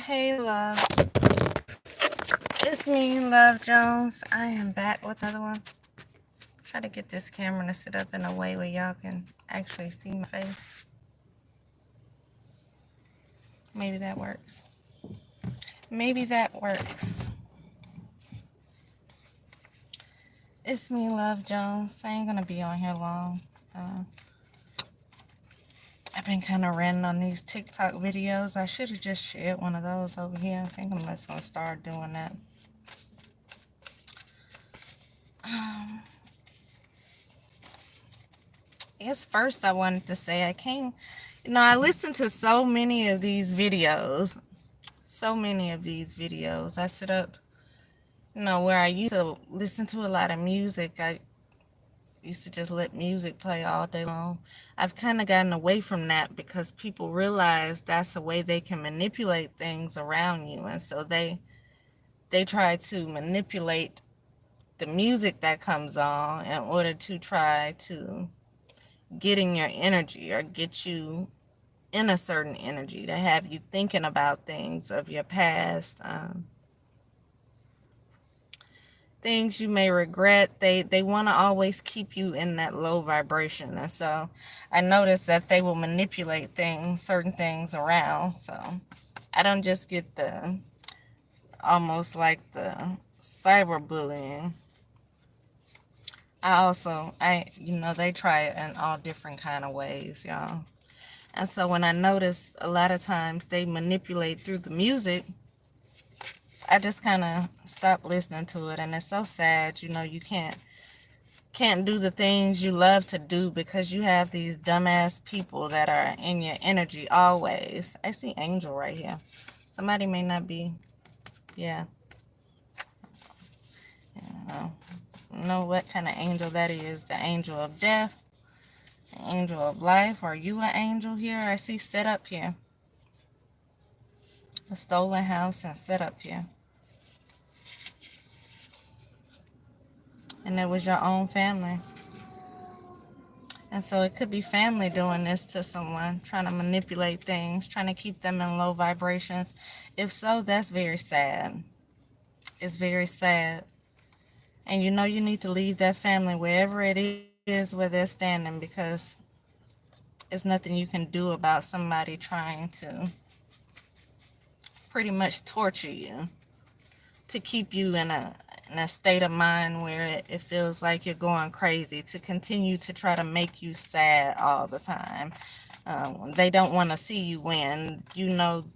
Hey, love. It's me, Love Jones. I am back with another one. Try to get this camera to sit up in a way where y'all can actually see my face. Maybe that works. Maybe that works. It's me, Love Jones. I ain't gonna be on here long. I've been kind of ranting on these TikTok videos. I should have just shared one of those over here. I think I'm just gonna start doing that. I guess first I wanted to say I listened to so many of these videos. I sit up, where I used to listen to a lot of music. I used to just let music play all day long. I've kind of gotten away from that because people realize that's a way they can manipulate things around you. And so they try to manipulate the music that comes on in order to try to get in your energy or get you in a certain energy, to have you thinking about things of your past, things you may regret. They want to always keep you in that low vibration. And so I noticed that they will manipulate certain things around. So I don't just get the almost like the cyberbullying. They try it in all different kind of ways, y'all. And so when I noticed a lot of times they manipulate through the music, I just kind of stopped listening to it. And it's so sad, you can't do the things you love to do because you have these dumbass people that are in your energy always. I see Angel right here. Somebody may not be, yeah. I don't know what kind of angel that is. The angel of death, the angel of life. Are you an angel here? I see set up here. A stolen house and set up here. And it was your own family. And so it could be family doing this to someone, trying to manipulate things, trying to keep them in low vibrations. If so, that's very sad. It's very sad. And you need to leave that family wherever it is where they're standing, because there's nothing you can do about somebody trying to pretty much torture you, to keep you in a state of mind where it feels like you're going crazy, to continue to try to make you sad all the time. They don't want to see you win.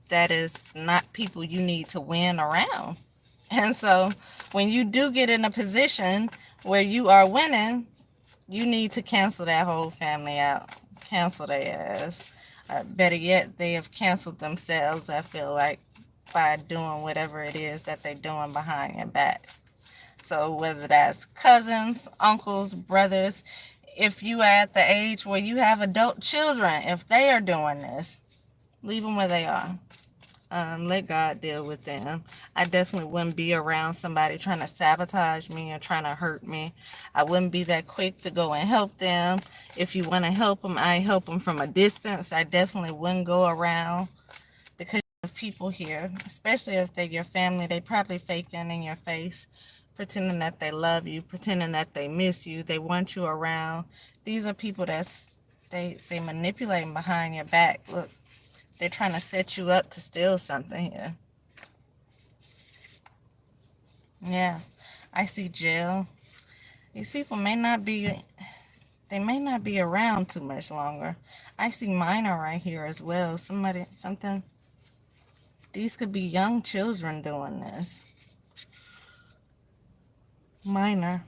That is not people you need to win around. And so when you do get in a position where you are winning, you need to cancel that whole family out. Cancel their ass. Better yet, they have canceled themselves, I feel like, by doing whatever it is that they're doing behind your back. So whether that's cousins, uncles, brothers, if you are at the age where you have adult children, if they are doing this, leave them where they are. Let God deal with them. I definitely wouldn't be around somebody trying to sabotage me or trying to hurt me. I wouldn't be that quick to go and help them. If you want to help them, I help them from a distance. I definitely wouldn't go around, because of people here, especially if they're your family, they probably faking in your face, pretending that they love you, pretending that they miss you, they want you around. These are people they manipulating behind your back. Look, they're trying to set you up to steal something here. Yeah, I see jail. These people may not be around too much longer. I see minor right here as well. These could be young children doing this. Minor.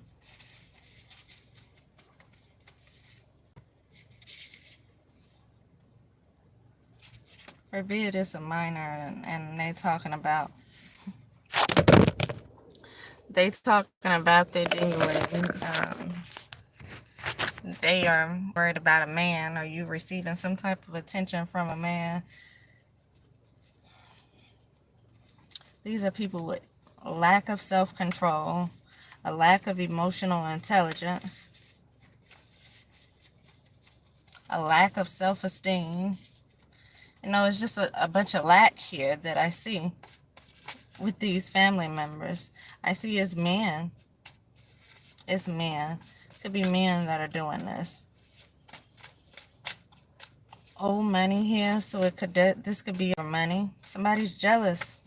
Forbid it's a minor, and they genuine. They are worried about a man, or you receiving some type of attention from a man. These are people with a lack of self-control, a lack of emotional intelligence, a lack of self-esteem. You know, it's just a bunch of lack here that I see with these family members. I see it's men. It's men. Could be men that are doing this. Old money here, so it could this could be money. Somebody's jealous.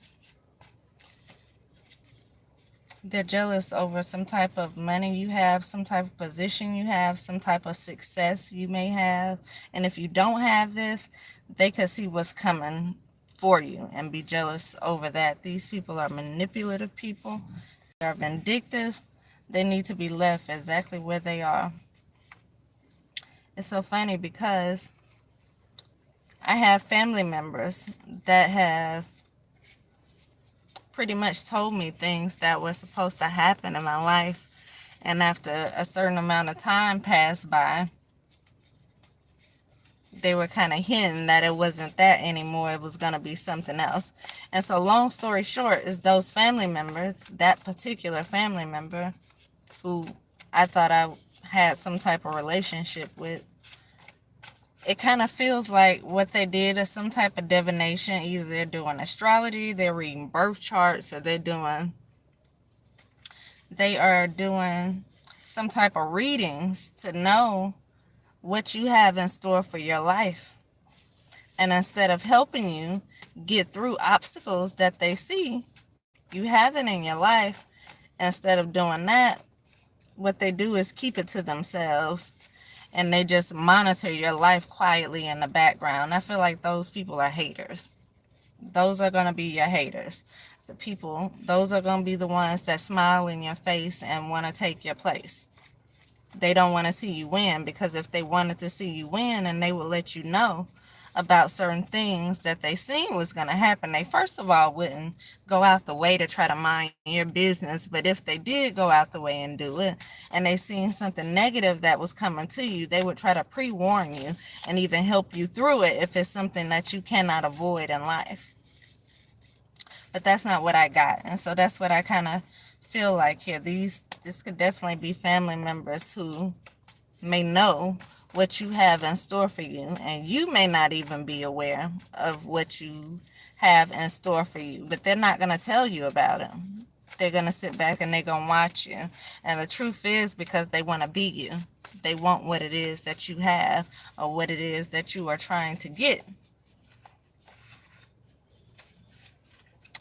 They're jealous over some type of money you have, some type of position you have, some type of success you may have. And if you don't have this, they could see what's coming for you and be jealous over that. These people are manipulative people. They are vindictive. They need to be left exactly where they are. It's so funny because I have family members that have pretty much told me things that were supposed to happen in my life. And after a certain amount of time passed by, they were kind of hinting that it wasn't that anymore. It was going to be something else. And so long story short is those family members, that particular family member who I thought I had some type of relationship with, it kind of feels like what they did is some type of divination. Either they're doing astrology, they're reading birth charts, or they are doing some type of readings to know what you have in store for your life. And instead of helping you get through obstacles that they see you having in your life, instead of doing that, what they do is keep it to themselves, and they just monitor your life quietly in the background. I feel like those people are haters. Those are going to be your haters. The people, those are going to be the ones that smile in your face and want to take your place. They don't want to see you win, because if they wanted to see you win and they would let you know about certain things that they seen was going to happen, they first of all wouldn't go out the way to try to mind your business. But if they did go out the way and do it, and they seen something negative that was coming to you, they would try to pre-warn you and even help you through it if it's something that you cannot avoid in life. But that's not what I got. And so that's what I kind of feel like here. This could definitely be family members who may know what you have in store for you, and you may not even be aware of what you have in store for you, but they're not going to tell you about it. They're going to sit back and they're going to watch you. And the truth is, because they want to beat you. They want what it is that you have, or what it is that you are trying to get.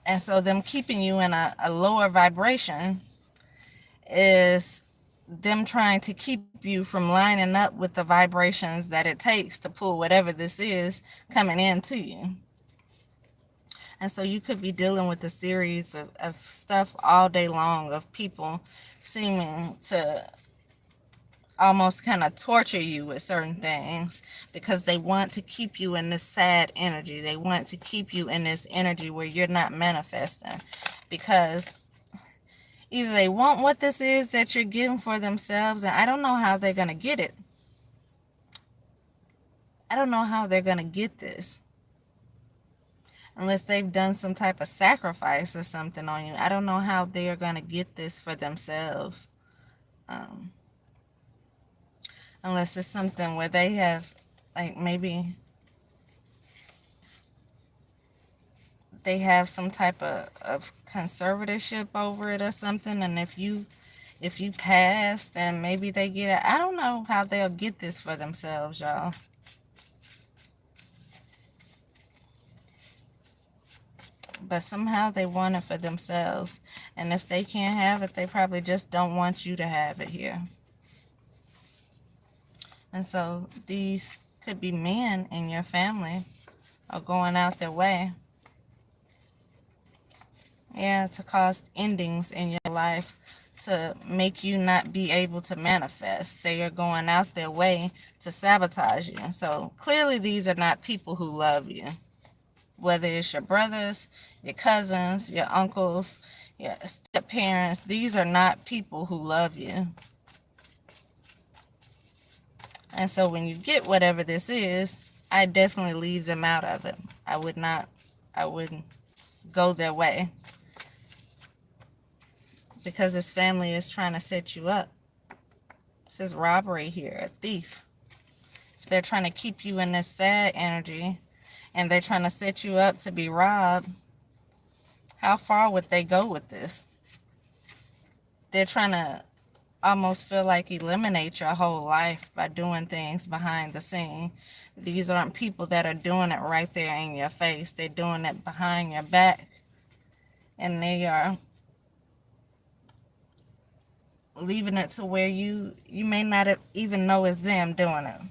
And so them keeping you in a lower vibration is them trying to keep you from lining up with the vibrations that it takes to pull whatever this is coming into you. And so you could be dealing with a series of stuff all day long, of people seeming to almost kind of torture you with certain things, because they want to keep you in this sad energy. They want to keep you in this energy where you're not manifesting, because either they want what this is that you're getting for themselves, and I don't know how they're going to get it. I don't know how they're going to get this unless they've done some type of sacrifice or something on you. I don't know how they are going to get this for themselves. Unless it's something where they have, like, maybe they have some type of conservatorship over it or something, and if you pass, then maybe they get it. I don't know how they'll get this for themselves, y'all. But somehow they want it for themselves, and if they can't have it, they probably just don't want you to have it here. And so these could be men in your family are going out their way, yeah, to cause endings in your life, to make you not be able to manifest. They are going out their way to sabotage you. So clearly these are not people who love you. Whether it's your brothers, your cousins, your uncles, your step parents, these are not people who love you. And so when you get whatever this is, I definitely leave them out of it. I wouldn't go their way, because this family is trying to set you up. This is robbery here, a thief. They're trying to keep you in this sad energy, and they're trying to set you up to be robbed, how far would they go with this? They're trying to almost feel like eliminate your whole life by doing things behind the scene. These aren't people that are doing it right there in your face. They're doing it behind your back, and they are leaving it to where you may not even know it's them doing it.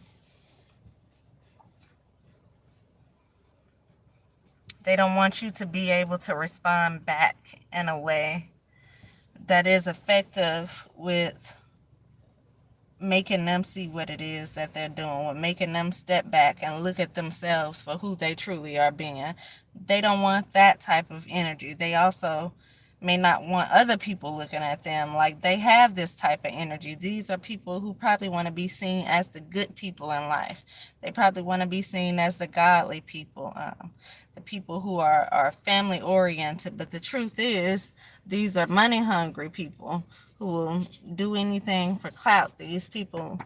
They don't want you to be able to respond back in a way that is effective with making them see what it is that they're doing, with making them step back and look at themselves for who they truly are being. They don't want that type of energy. They also may not want other people looking at them like they have this type of energy. These are people who probably want to be seen as the good people in life. They probably want to be seen as the godly people, the people who are family oriented. But the truth is, these are money hungry people who will do anything for clout. These people,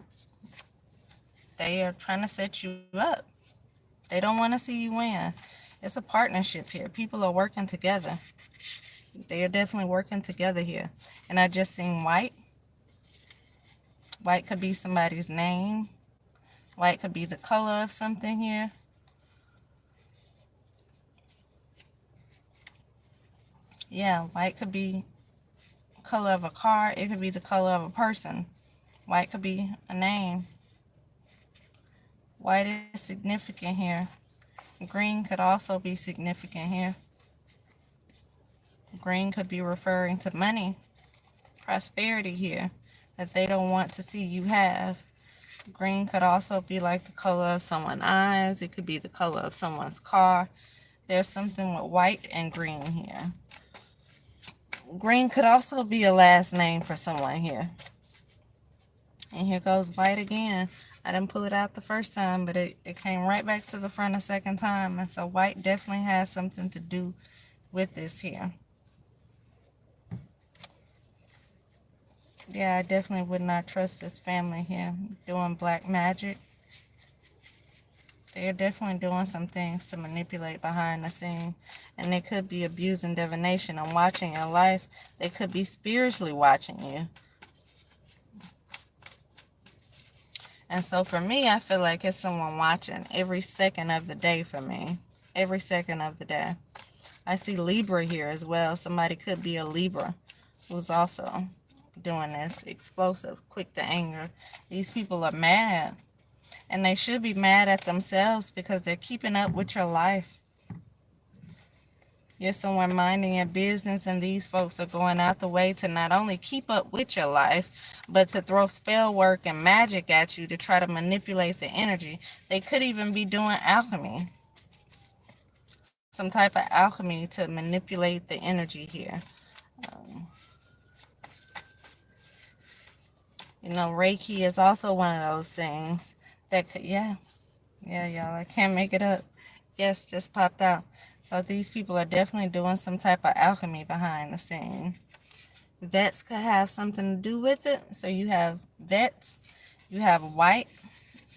they are trying to set you up. They don't want to see you win. It's a partnership here. People are working together. They are definitely working together here. And I just seen white. White could be somebody's name. White could be the color of something here. Yeah, white could be color of a car. It could be the color of a person. White could be a name. White is significant here. Green could also be significant here. Green could be referring to money, prosperity here, that they don't want to see you have. Green could also be like the color of someone's eyes. It could be the color of someone's car. There's something with white and green here. Green could also be a last name for someone here. And here goes white again. I didn't pull it out the first time, but it came right back to the front a second time. And so white definitely has something to do with this here. Yeah, I definitely would not trust this family here doing black magic. They're definitely doing some things to manipulate behind the scene. And they could be abusing divination and watching your life. They could be spiritually watching you. And so for me, I feel like it's someone watching every second of the day for me. Every second of the day. I see Libra here as well. Somebody could be a Libra who's also doing this. Explosive, quick to anger. These people are mad. And they should be mad at themselves because they're keeping up with your life. You're someone minding your business, and these folks are going out the way to not only keep up with your life, but to throw spell work and magic at you to try to manipulate the energy. They could even be doing alchemy. Some type of alchemy to manipulate the energy here. Reiki is also one of those things that could, yeah, y'all, I can't make it up. Yes, just popped out. So these people are definitely doing some type of alchemy behind the scene. Vets could have something to do with it. So you have vets, you have white,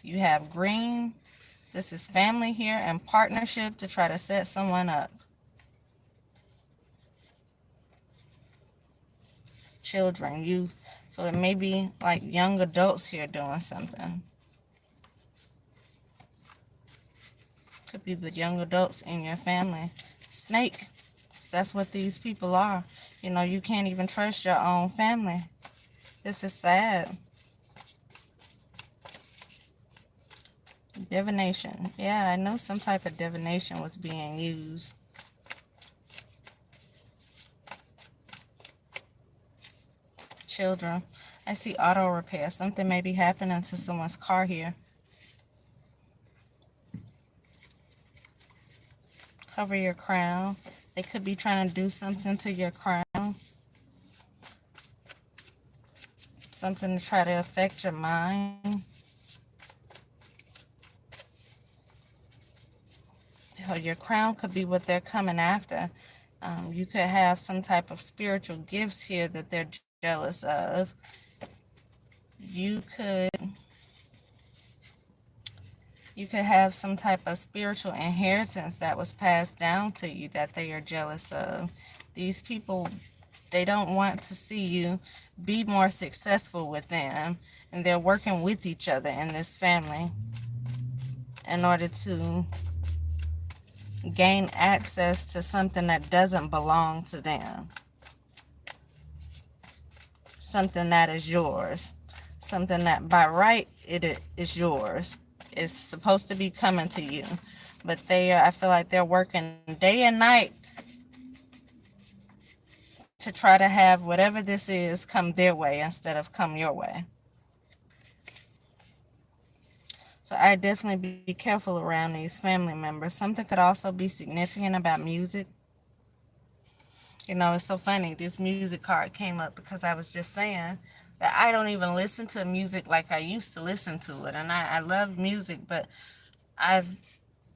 you have green. This is family here and partnership to try to set someone up. Children, youth. So it may be like young adults here doing something. Could be the young adults in your family. Snake. That's what these people are. You can't even trust your own family. This is sad. Divination. Yeah, I know some type of divination was being used. Children. I see auto repair. Something may be happening to someone's car here. Cover your crown. They could be trying to do something to your crown. Something to try to affect your mind. Your crown could be what they're coming after. You could have some type of spiritual gifts here that they're jealous of. You could have some type of spiritual inheritance that was passed down to you that they are jealous of. These people, they don't want to see you be more successful with them, and they're working with each other in this family in order to gain access to something that doesn't belong to them, something that is yours, something that by right it is yours. It's supposed to be coming to you, but I feel like they're working day and night to try to have whatever this is come their way instead of come your way. So I definitely be careful around these family members. Something could also be significant about music. You know, it's so funny. This music card came up because I was just saying that I don't even listen to music like I used to listen to it. And I love music, but I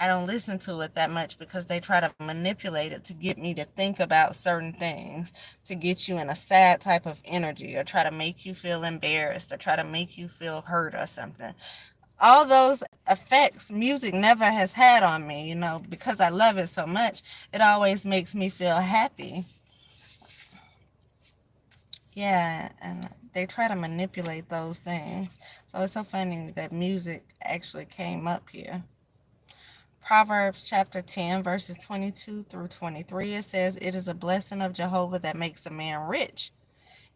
don't listen to it that much because they try to manipulate it to get me to think about certain things, to get you in a sad type of energy, or try to make you feel embarrassed, or try to make you feel hurt or something. All those effects music never has had on me, you know, because I love it so much. It always makes me feel happy. Yeah, and they try to manipulate those things. So it's so funny that music actually came up here. Proverbs chapter 10, verses 22 through 23, it says, "It is a blessing of Jehovah that makes a man rich,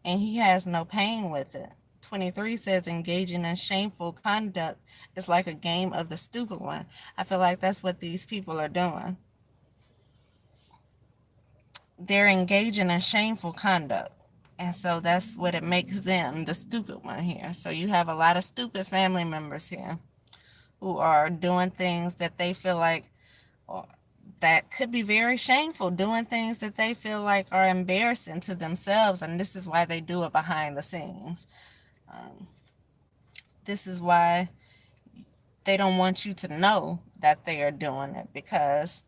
and he has no pain with it." 23 says, "Engaging in shameful conduct is like a game of the stupid one." I feel like that's what these people are doing. They're engaging in shameful conduct. And so that's what it makes them, the stupid one here. So you have a lot of stupid family members here who are doing things that they feel like, or that could be very shameful, doing things that they feel like are embarrassing to themselves, and this is why they do it behind the scenes. This is why they don't want you to know that they are doing it, because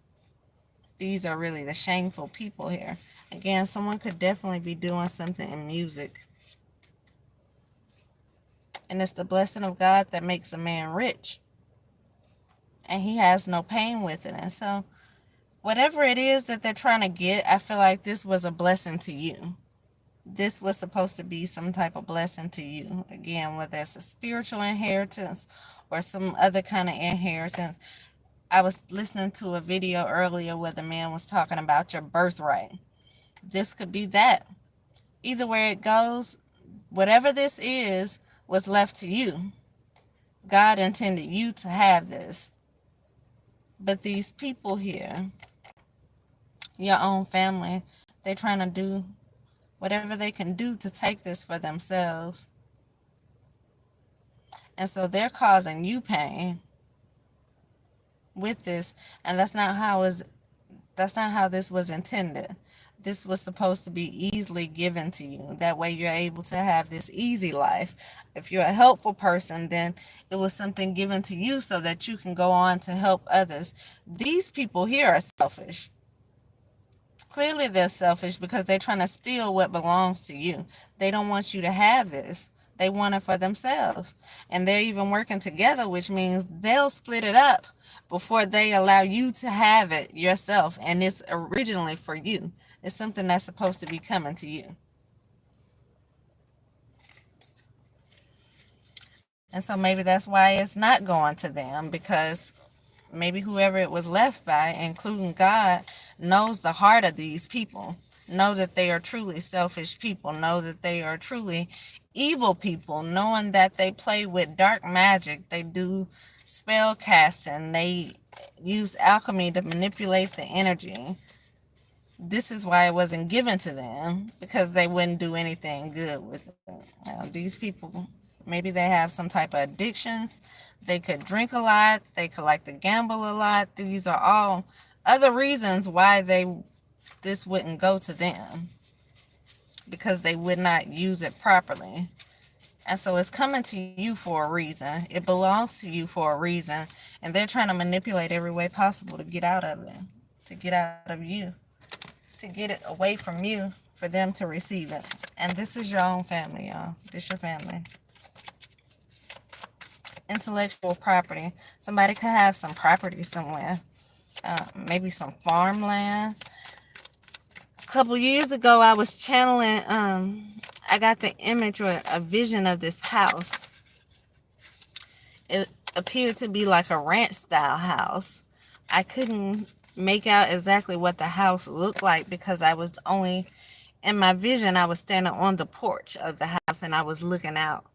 these are really the shameful people here. Again, someone could definitely be doing something in music. And it's the blessing of God that makes a man rich, and he has no pain with it. And so whatever it is that they're trying to get, I feel like this was a blessing to you. This was supposed to be some type of blessing to you. Again, whether it's a spiritual inheritance or some other kind of inheritance. I was listening to a video earlier where the man was talking about your birthright. This could be that. Either way it goes, whatever this is was left to you. God intended you to have this. But these people here, your own family, they're trying to do whatever they can do to take this for themselves. And so they're causing you pain with this, and that's not how this was intended. This was supposed to be easily given to you. That way you're able to have this easy life. If you're a helpful person, then it was something given to you so that you can go on to help others. These people here are selfish. Clearly they're selfish because they're trying to steal what belongs to you. They don't want you to have this. They want it for themselves. And they're even working together, which means they'll split it up before they allow you to have it yourself. And it's originally for you. It's something that's supposed to be coming to you. And so maybe that's why it's not going to them, because maybe whoever it was left by, including God, knows the heart of these people. Know that they are truly selfish people. Know that they are truly evil people, knowing that they play with dark magic. They do spell casting. They use alchemy to manipulate the energy. This is why it wasn't given to them, because they wouldn't do anything good with it. These people, maybe they have some type of addictions. They could drink a lot. They could like to gamble a lot. These are all other reasons why this wouldn't go to them, because they would not use it properly. And so it's coming to you for a reason. It belongs to you for a reason. And they're trying to manipulate every way possible to get out of it, to get out of you, to get it away from you, for them to receive it. And this is your own family, y'all. This is your family. intellectual property. Somebody could have some property somewhere, maybe some farmland. A couple years ago, I was channeling, I got the image or a vision of this house. It appeared to be like a ranch style house. I couldn't make out exactly what the house looked like because I was only, in my vision, I was standing on the porch of the house and I was looking out.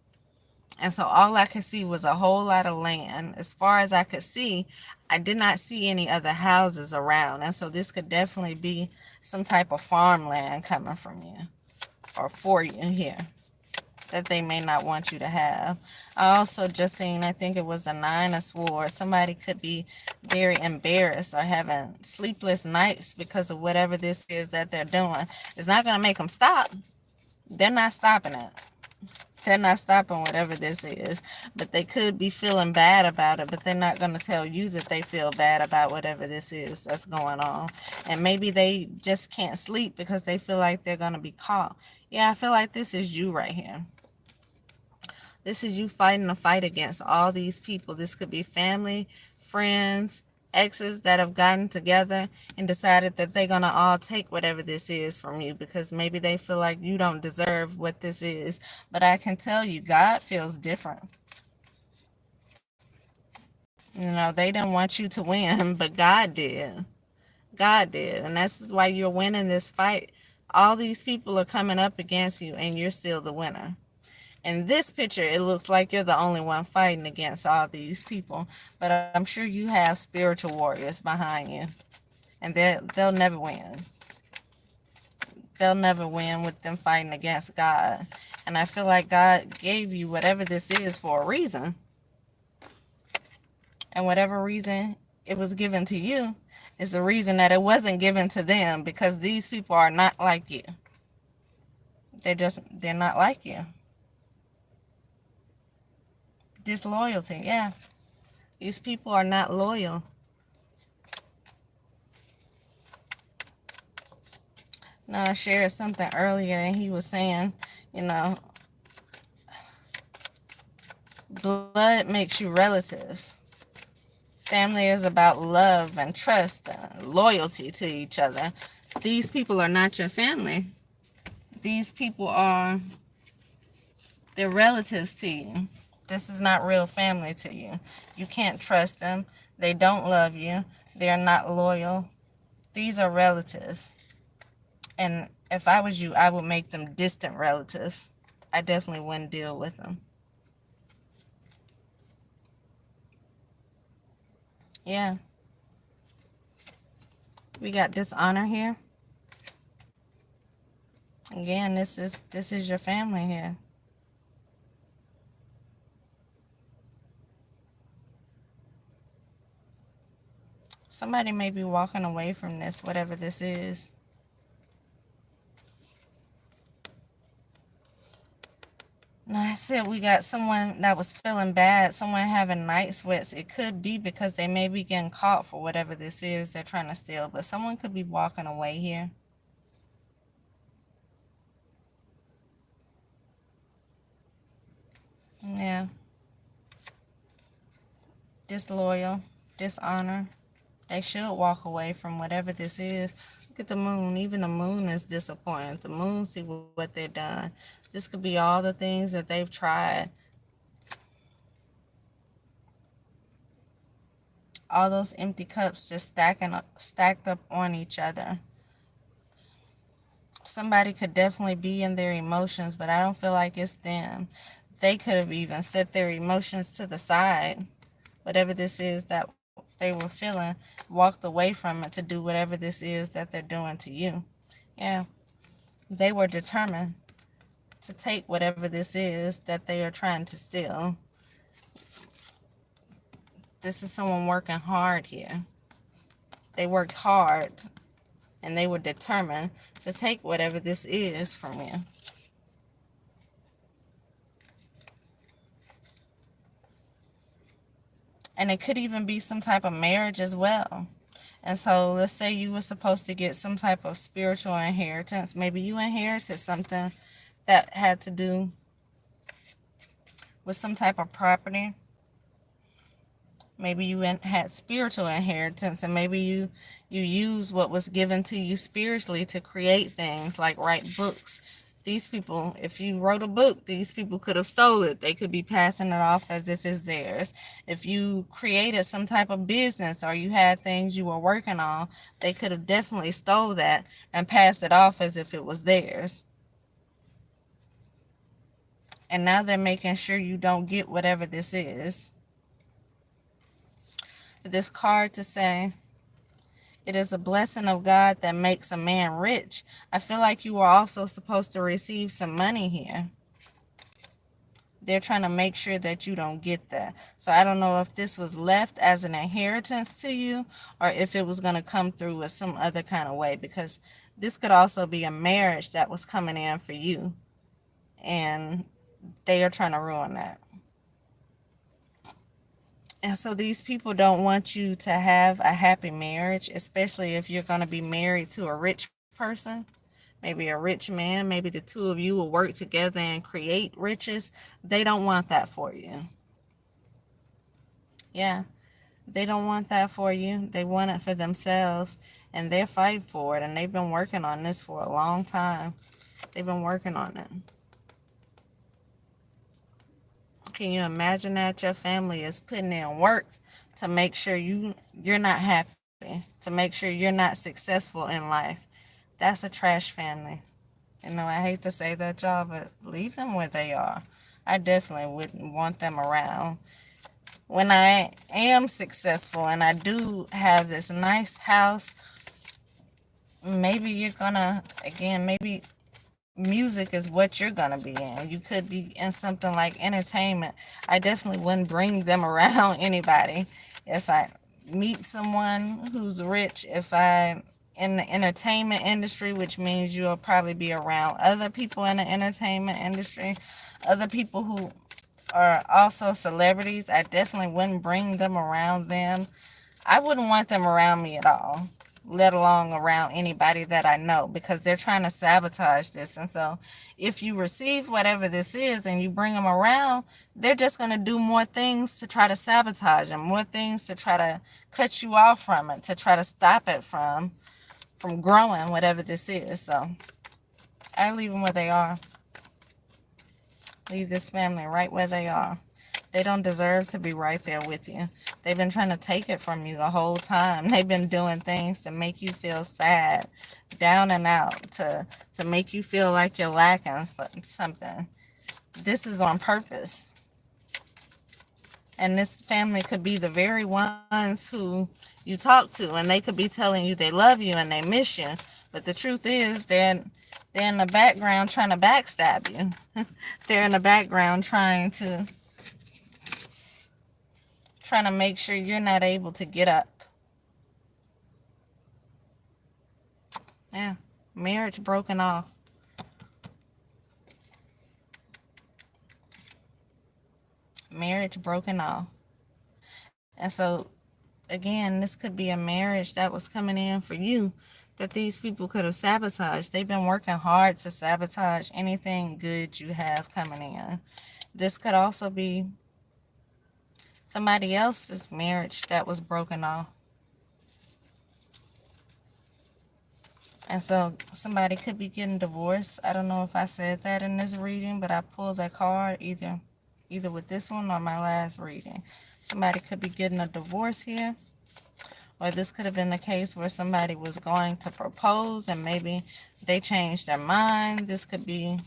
And so all I could see was a whole lot of land. As far as I could see, I did not see any other houses around. And so this could definitely be some type of farmland coming from you or for you here that they may not want you to have. I also just seen, I think it was a 9 of Swords. Somebody could be very embarrassed or having sleepless nights because of whatever this is that they're doing. It's not going to make them stop. They're not stopping it. They're not stopping whatever this is, but they could be feeling bad about it, but they're not going to tell you that they feel bad about whatever this is that's going on. And maybe they just can't sleep because they feel like they're going to be caught. Yeah, I feel like this is you right here. This is you fighting a fight against all these people. This could be family, friends, exes that have gotten together and decided that they're going to all take whatever this is from you because maybe they feel like you don't deserve what this is. But I can tell you, God feels different. You know, they didn't want you to win, but God did. God did. And this is why you're winning this fight. All these people are coming up against you and you're still the winner. In this picture, it looks like you're the only one fighting against all these people. But I'm sure you have spiritual warriors behind you. And they'll never win. They'll never win with them fighting against God. And I feel like God gave you whatever this is for a reason. And whatever reason it was given to you is the reason that it wasn't given to them, because these people are not like you. They're not like you. Disloyalty, yeah. These people are not loyal. Now, I shared something earlier and he was saying, you know, blood makes you relatives. Family is about love and trust and loyalty to each other. These people are not your family. These people they're relatives to you. This is not real family to you. You can't trust them. They don't love you. They're not loyal. These are relatives. And if I was you, I would make them distant relatives. I definitely wouldn't deal with them. Yeah. We got dishonor here. Again, this is your family here. Somebody may be walking away from this, whatever this is. Now, I said we got someone that was feeling bad, someone having night sweats. It could be because they may be getting caught for whatever this is they're trying to steal, but someone could be walking away here. Yeah. Disloyal, dishonor. They should walk away from whatever this is. Look at the moon. Even the moon is disappointed. The moon see what they've done. This could be all the things that they've tried. All those empty cups just stacked up on each other. Somebody could definitely be in their emotions, but I don't feel like it's them. They could have even set their emotions to the side. Whatever this is that they were feeling, walked away from it to do whatever this is that they're doing to you. Yeah. They were determined to take whatever this is that they are trying to steal. This is someone working hard here. They worked hard and they were determined to take whatever this is from you. And it could even be some type of marriage as well. And so let's say you were supposed to get some type of spiritual inheritance. Maybe you inherited something that had to do with some type of property. Maybe you had spiritual inheritance, and maybe you use what was given to you spiritually to create things like write books. These people, if you wrote a book, these people could have stole it. They could be passing it off as if it's theirs. If you created some type of business or you had things you were working on, they could have definitely stole that and passed it off as if it was theirs. And now they're making sure you don't get whatever this is. This card to say, it is a blessing of God that makes a man rich. I feel like you are also supposed to receive some money here. They're trying to make sure that you don't get that. So I don't know if this was left as an inheritance to you or if it was going to come through with some other kind of way, because this could also be a marriage that was coming in for you, and they are trying to ruin that. And so these people don't want you to have a happy marriage, especially if you're going to be married to a rich person, maybe a rich man. Maybe the two of you will work together and create riches. They don't want that for you. Yeah, they don't want that for you. They want it for themselves, and they're fighting for it. And they've been working on this for a long time. They've been working on it. Can you imagine that your family is putting in work to make sure you're not happy, to make sure you're not successful in life? That's a trash family. I hate to say that, y'all, but leave them where they are. I definitely wouldn't want them around. When I am successful and I do have this nice house, maybe you're gonna, again, maybe music is what you're gonna be in. You could be in something like entertainment. I definitely wouldn't bring them around anybody. If I meet someone who's rich, if I'm in the entertainment industry, which means you'll probably be around other people in the entertainment industry, other people who are also celebrities, I definitely wouldn't bring them around them. I wouldn't want them around me at all, let alone around anybody that I know, because they're trying to sabotage this. And so if you receive whatever this is and you bring them around, they're just going to do more things to try to sabotage them, more things to try to cut you off from it, to try to stop it from growing, whatever this is. So I leave them where they are. Leave this family right where they are. They don't deserve to be right there with you. They've been trying to take it from you the whole time. They've been doing things to make you feel sad, down and out, to make you feel like you're lacking something. This is on purpose. And this family could be the very ones who you talk to, and they could be telling you they love you and they miss you. But the truth is, they're in the background trying to backstab you. They're in the background trying to make sure you're not able to get up. Yeah, marriage broken off. Marriage broken off. And so, again, this could be a marriage that was coming in for you that these people could have sabotaged. They've been working hard to sabotage anything good you have coming in. This could also be somebody else's marriage that was broken off. And so somebody could be getting divorced. I don't know if I said that in this reading, but I pulled that card either with this one or my last reading. Somebody could be getting a divorce here. Or this could have been the case where somebody was going to propose and maybe they changed their mind. This could be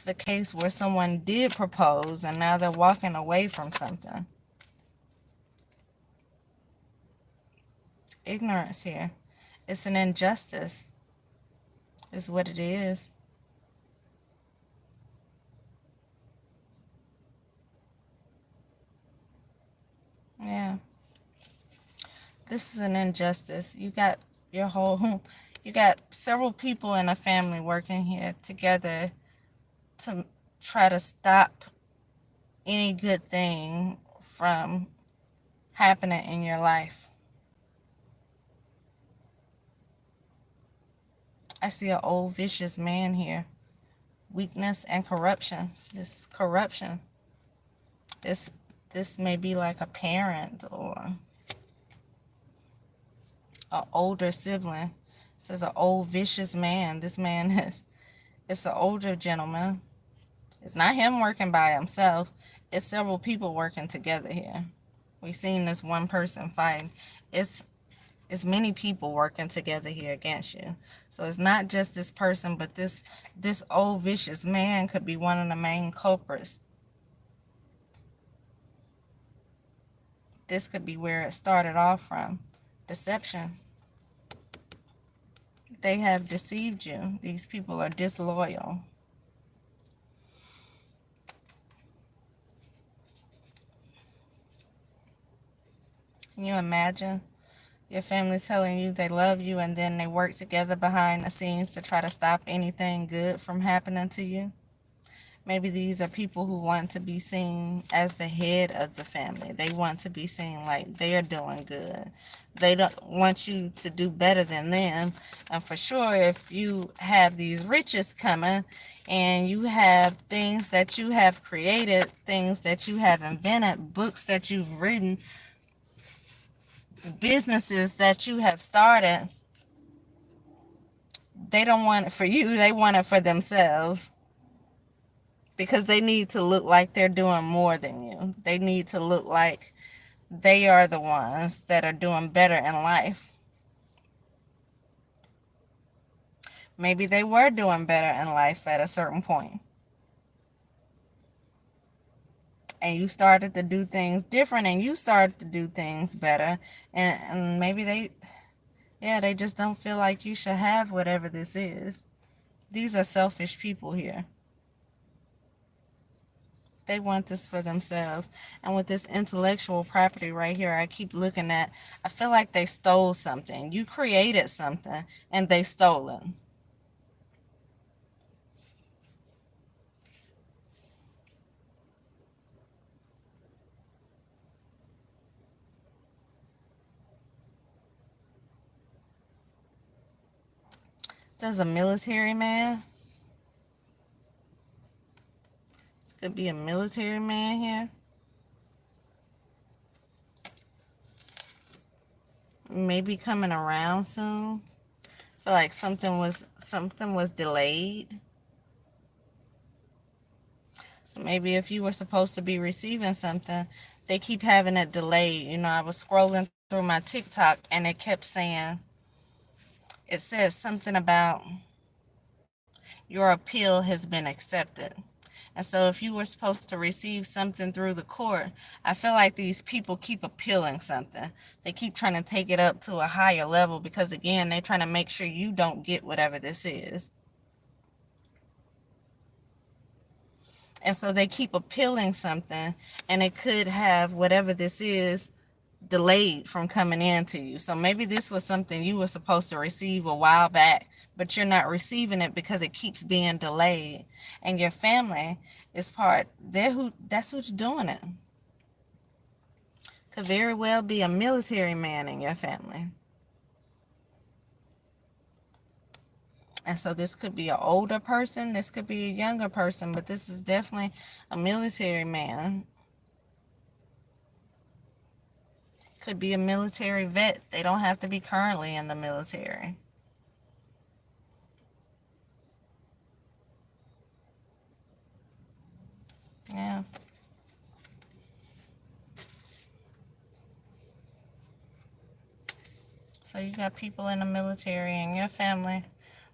the case where someone did propose and now they're walking away from something. Ignorance here. It's an injustice, is what it is. Yeah. This is an injustice. You got you got several people in a family working here together to try to stop any good thing from happening in your life. I see an old vicious man here. Weakness and corruption. This corruption. This This may be like a parent or an older sibling. This is an old vicious man. This man is, it's an older gentleman. It's not him working by himself. It's several people working together here. We've seen this one person fighting. It's many people working together here against you. So it's not just this person, but this old vicious man could be one of the main culprits. This could be where it started off from. Deception. They have deceived you. These people are disloyal. Can you imagine your family telling you they love you and then they work together behind the scenes to try to stop anything good from happening to you? Maybe these are people who want to be seen as the head of the family. They want to be seen like they're doing good. They don't want you to do better than them. And for sure, if you have these riches coming and you have things that you have created, things that you have invented, books that you've written, businesses that you have started, they don't want it for you. They want it for themselves. Because they need to look like they're doing more than you. They need to look like they are the ones that are doing better in life. Maybe they were doing better in life at a certain point. And you started to do things different and you started to do things better. And maybe they just don't feel like you should have whatever this is. These are selfish people here. They want this for themselves. And with this intellectual property right here, I keep looking at, I feel like they stole something. You created something and they stole it. This is a military man. This could be a military man here. Maybe coming around soon. I feel like something was delayed. So maybe if you were supposed to be receiving something, they keep having it delayed. You know, I was scrolling through my TikTok and it kept saying, it says something about your appeal has been accepted. And so if you were supposed to receive something through the court, I feel like these people keep appealing something. They keep trying to take it up to a higher level because, again, they're trying to make sure you don't get whatever this is. And so they keep appealing something, and it could have whatever this is delayed from coming in to you. So maybe this was something you were supposed to receive a while back, but you're not receiving it because it keeps being delayed. And your family is that's who's doing it. Could very well be a military man in your family. And so this could be an older person, this could be a younger person, but this is definitely a military man. Could be a military vet. They don't have to be currently in the military. Yeah. So you got people in the military in your family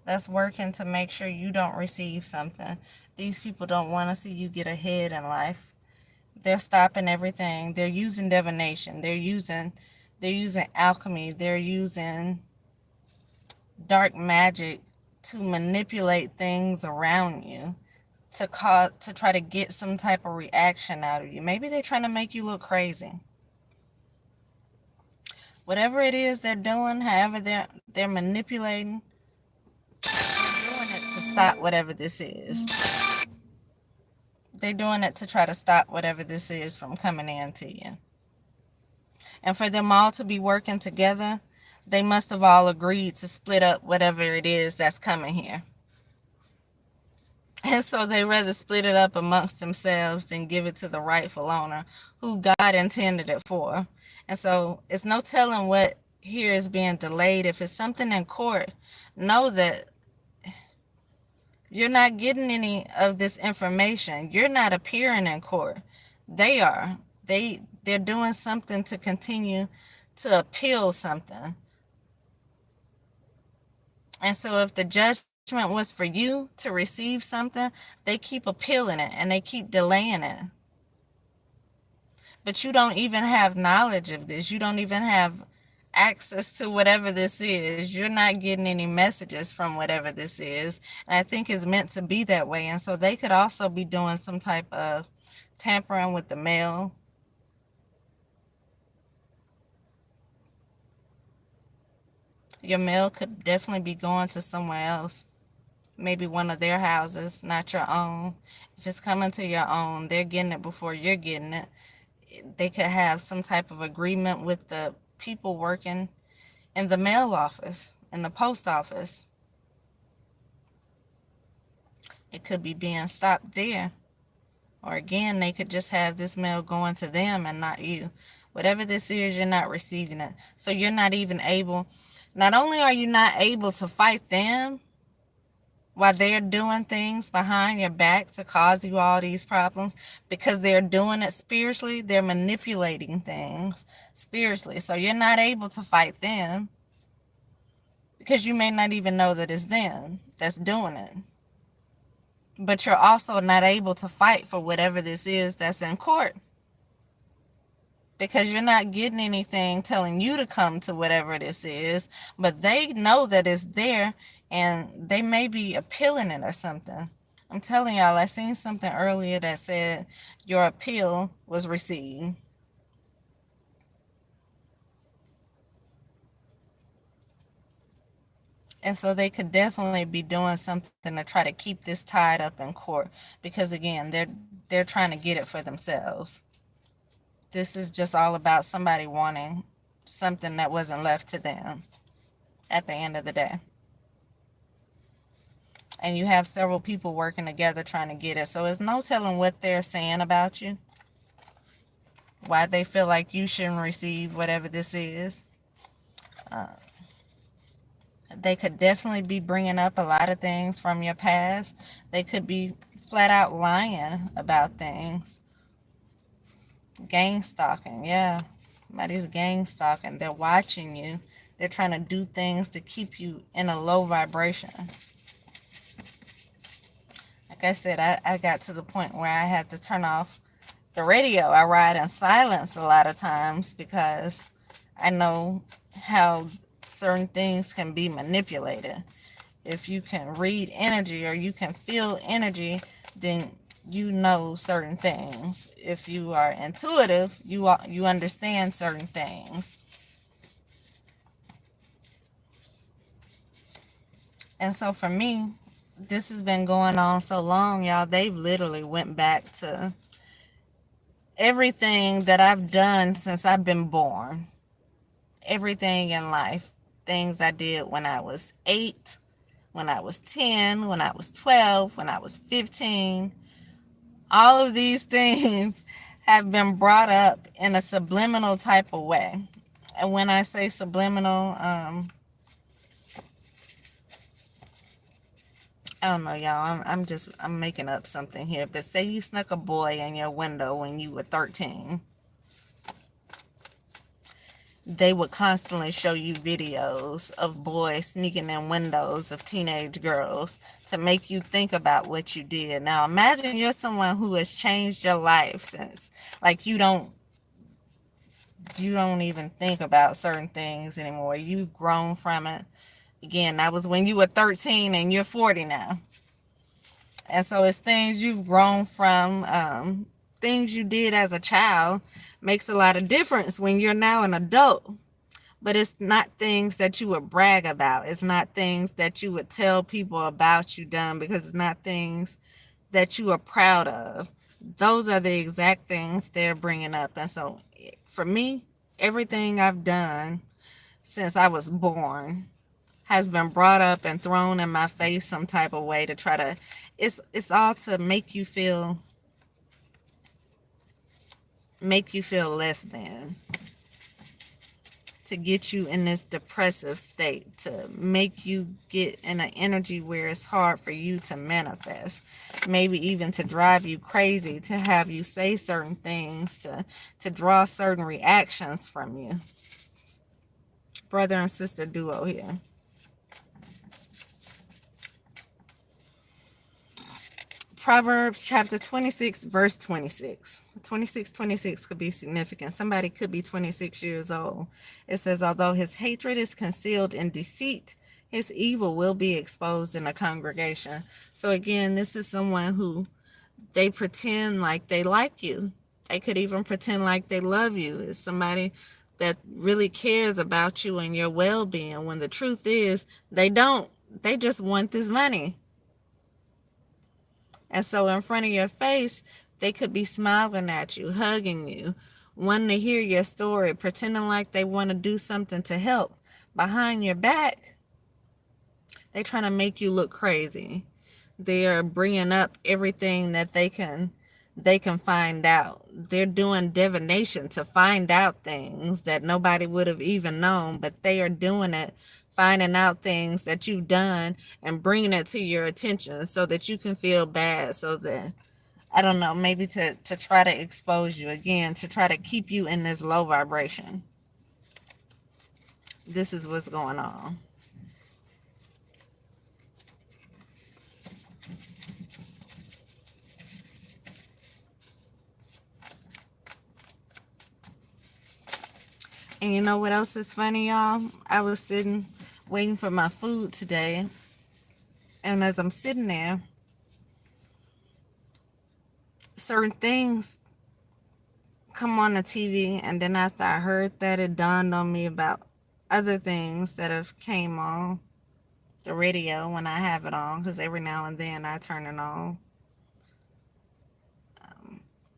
that's working to make sure you don't receive something. These people don't want to see you get ahead in life. They're stopping everything. They're using divination. They're using alchemy. They're using dark magic to manipulate things around you to try to get some type of reaction out of you. Maybe they're trying to make you look crazy. Whatever it is they're doing, however they're manipulating, they're doing it to stop whatever this is. They're doing it to try to stop whatever this is from coming into you. And for them all to be working together, they must have all agreed to split up whatever it is that's coming here. And so they rather split it up amongst themselves than give it to the rightful owner who God intended it for. And so it's no telling what here is being delayed. If it's something in court, know that you're not getting any of this information. You're not appearing in court. They are. They're doing something to continue to appeal something. And so if the judgment was for you to receive something, they keep appealing it and they keep delaying it. But you don't even have knowledge of this. You don't even have access to whatever this is. You're not getting any messages from whatever this is. And I think it's meant to be that way. And so they could also be doing some type of tampering with the mail. Your mail could definitely be going to somewhere else. Maybe one of their houses, not your own. If it's coming to your own, they're getting it before you're getting it. They could have some type of agreement with the people working in the mail office, in the post office. It could be being stopped there. Or again, they could just have this mail going to them and not you. Whatever this is, you're not receiving it. So you're not even able, not only are you not able to fight them while they're doing things behind your back to cause you all these problems, because they're doing it spiritually, they're manipulating things spiritually. So you're not able to fight them because you may not even know that it's them that's doing it. But you're also not able to fight for whatever this is that's in court because you're not getting anything telling you to come to whatever this is, but they know that it's there and they may be appealing it or something. I'm telling y'all, I seen something earlier that said your appeal was received. And so they could definitely be doing something to try to keep this tied up in court because again, they're trying to get it for themselves. This is just all about somebody wanting something that wasn't left to them at the end of the day. And you have several people working together trying to get it. So it's no telling what they're saying about you, why they feel like you shouldn't receive whatever this is. They could definitely be bringing up a lot of things from your past. They could be flat out lying about things. Gang stalking, yeah. Somebody's gang stalking. They're watching you. They're trying to do things to keep you in a low vibration. Like I said, I got to the point where I had to turn off the radio. I ride in silence a lot of times because I know how certain things can be manipulated. If you can read energy or you can feel energy, then you know certain things. If you are intuitive, you understand certain things. And so for me, this has been going on so long, y'all. They've literally went back to everything that I've done since I've been born. Everything in life. Things I did when I was 8, when I was 10, when I was 12, when I was 15. All of these things have been brought up in a subliminal type of way. And when I say subliminal, I don't know, y'all. I'm making up something here. But say you snuck a boy in your window when you were 13. They would constantly show you videos of boys sneaking in windows of teenage girls to make you think about what you did. Now imagine you're someone who has changed your life since, like, you don't even think about certain things anymore. You've grown from it. Again, that was when you were 13 and you're 40 now. And so it's things you've grown from, things you did as a child makes a lot of difference when you're now an adult. But it's not things that you would brag about. It's not things that you would tell people about you done because it's not things that you are proud of. Those are the exact things they're bringing up. And so for me, everything I've done since I was born has been brought up and thrown in my face some type of way to try to, it's all to make you feel less than, to get you in this depressive state, to make you get in an energy where it's hard for you to manifest, maybe even to drive you crazy, to have you say certain things, to draw certain reactions from you. Brother and sister duo here. Proverbs chapter 26, verse 26. 26 could be significant. Somebody could be 26 years old. It says, although his hatred is concealed in deceit, his evil will be exposed in a congregation. So again, this is someone who they pretend like they like you. They could even pretend like they love you. It's somebody that really cares about you and your well-being, when the truth is they don't. They just want this money. And so in front of your face, they could be smiling at you, hugging you, wanting to hear your story, pretending like they want to do something to help. Behind your back, they're trying to make you look crazy. They are bringing up everything that they can find out. They're doing divination to find out things that nobody would have even known, but they are doing it, finding out things that you've done and bringing it to your attention so that you can feel bad, so that, I don't know, maybe to try to expose you again, to try to keep you in this low vibration. This is what's going on. And you know what else is funny, y'all? I was sitting waiting for my food today, and as I'm sitting there, certain things come on the TV, and then after I heard that, it dawned on me about other things that have came on the radio when I have it on, because every now and then I turn it on.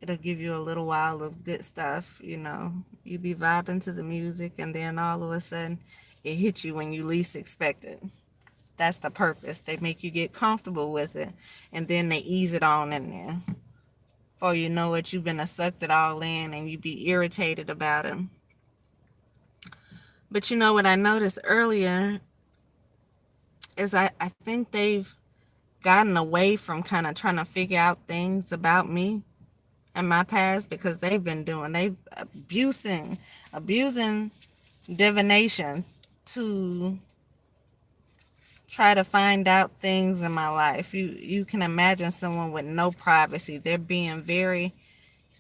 It'll give you a little while of good stuff, you know. You be vibing to the music, and then all of a sudden it hits you when you least expect it. That's the purpose. They make you get comfortable with it, and then they ease it on in there. Before you know it, you've been sucked it all in, and you be irritated about it. But you know what I noticed earlier is I think they've gotten away from kind of trying to figure out things about me and my past, because they've abusing divination to try to find out things in my life. You can imagine someone with no privacy. They're being very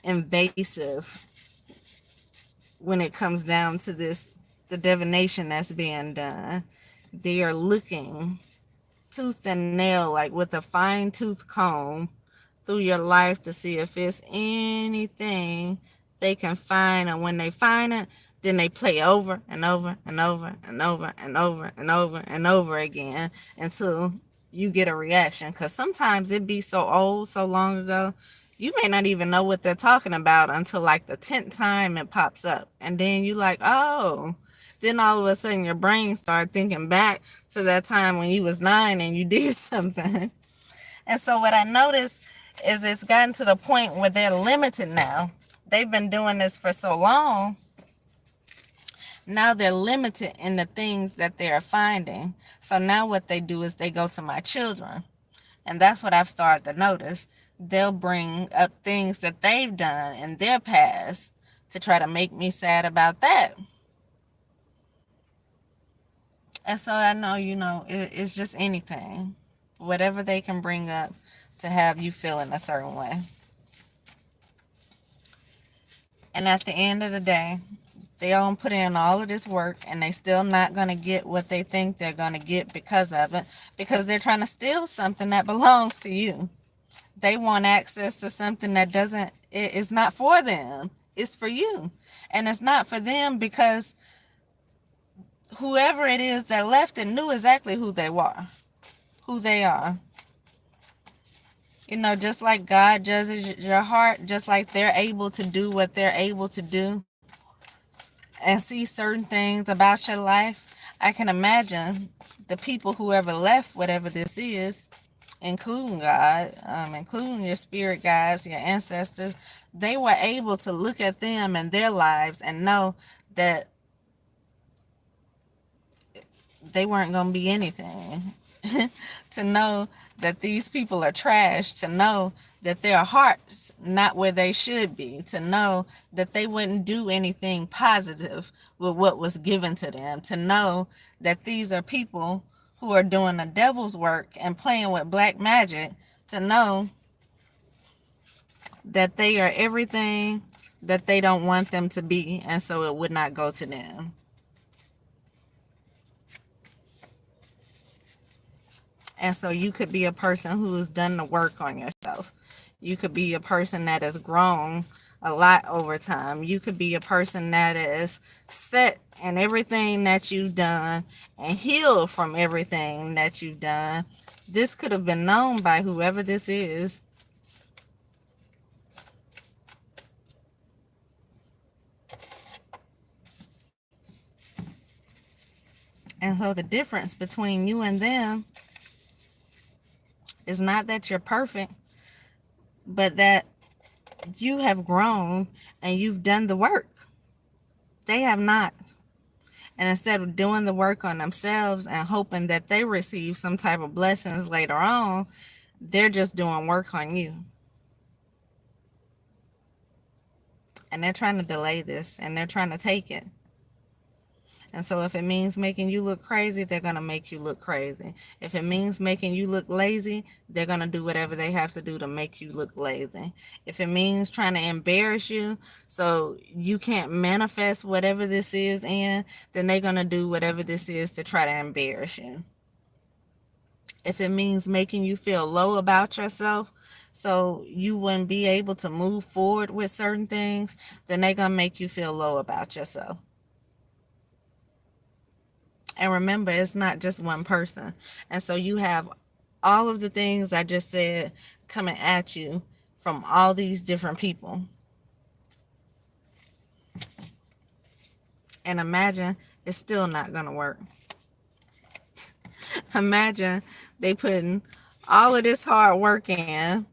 invasive when it comes down to the divination that's being done. They are looking tooth and nail, like with a fine tooth comb, through your life to see if it's anything they can find. And when they find it, then they play over and over and over and over and over and over and over again until you get a reaction. Because sometimes it be so old, so long ago, you may not even know what they're talking about until like the 10th time it pops up. And then you like, oh. Then all of a sudden your brain started thinking back to that time when you was 9 and you did something. And so what I noticed is it's gotten to the point where they're limited now. They've been doing this for so long. Now they're limited in the things that they're finding. So now what they do is they go to my children. And that's what I've started to notice. They'll bring up things that they've done in their past to try to make me sad about that. And so I know, it's just anything. Whatever they can bring up to have you feel in a certain way. And at the end of the day, they all put in all of this work, and they still not going to get what they think they're going to get because of it, because they're trying to steal something that belongs to you. They want access to something that it's not for them. It's for you. And it's not for them because whoever it is that left it knew exactly who they are. Just like God judges your heart, just like they're able to do what they're able to do and see certain things about your life, I can imagine the people who ever left whatever this is, including God, including your spirit guides, your ancestors, they were able to look at them and their lives and know that they weren't going to be anything. To know that these people are trash, to know that their hearts not where they should be, to know that they wouldn't do anything positive with what was given to them, to know that these are people who are doing the devil's work and playing with black magic, to know that they are everything that they don't want them to be, and so it would not go to them. And so you could be a person who's done the work on yourself. You could be a person that has grown a lot over time. You could be a person that is set in everything that you've done and healed from everything that you've done. This could have been known by whoever this is. And so the difference between you and them is not that you're perfect, but that you have grown and you've done the work. They have not. And instead of doing the work on themselves and hoping that they receive some type of blessings later on, they're just doing work on you. And they're trying to delay this and they're trying to take it. And so if it means making you look crazy, they're going to make you look crazy. If it means making you look lazy, they're going to do whatever they have to do to make you look lazy. If it means trying to embarrass you so you can't manifest whatever this is in, then they're going to do whatever this is to try to embarrass you. If it means making you feel low about yourself so you wouldn't be able to move forward with certain things, then they're going to make you feel low about yourself. And remember, it's not just one person. And so you have all of the things I just said coming at you from all these different people. And imagine it's still not going to work. Imagine they putting all of this hard work in,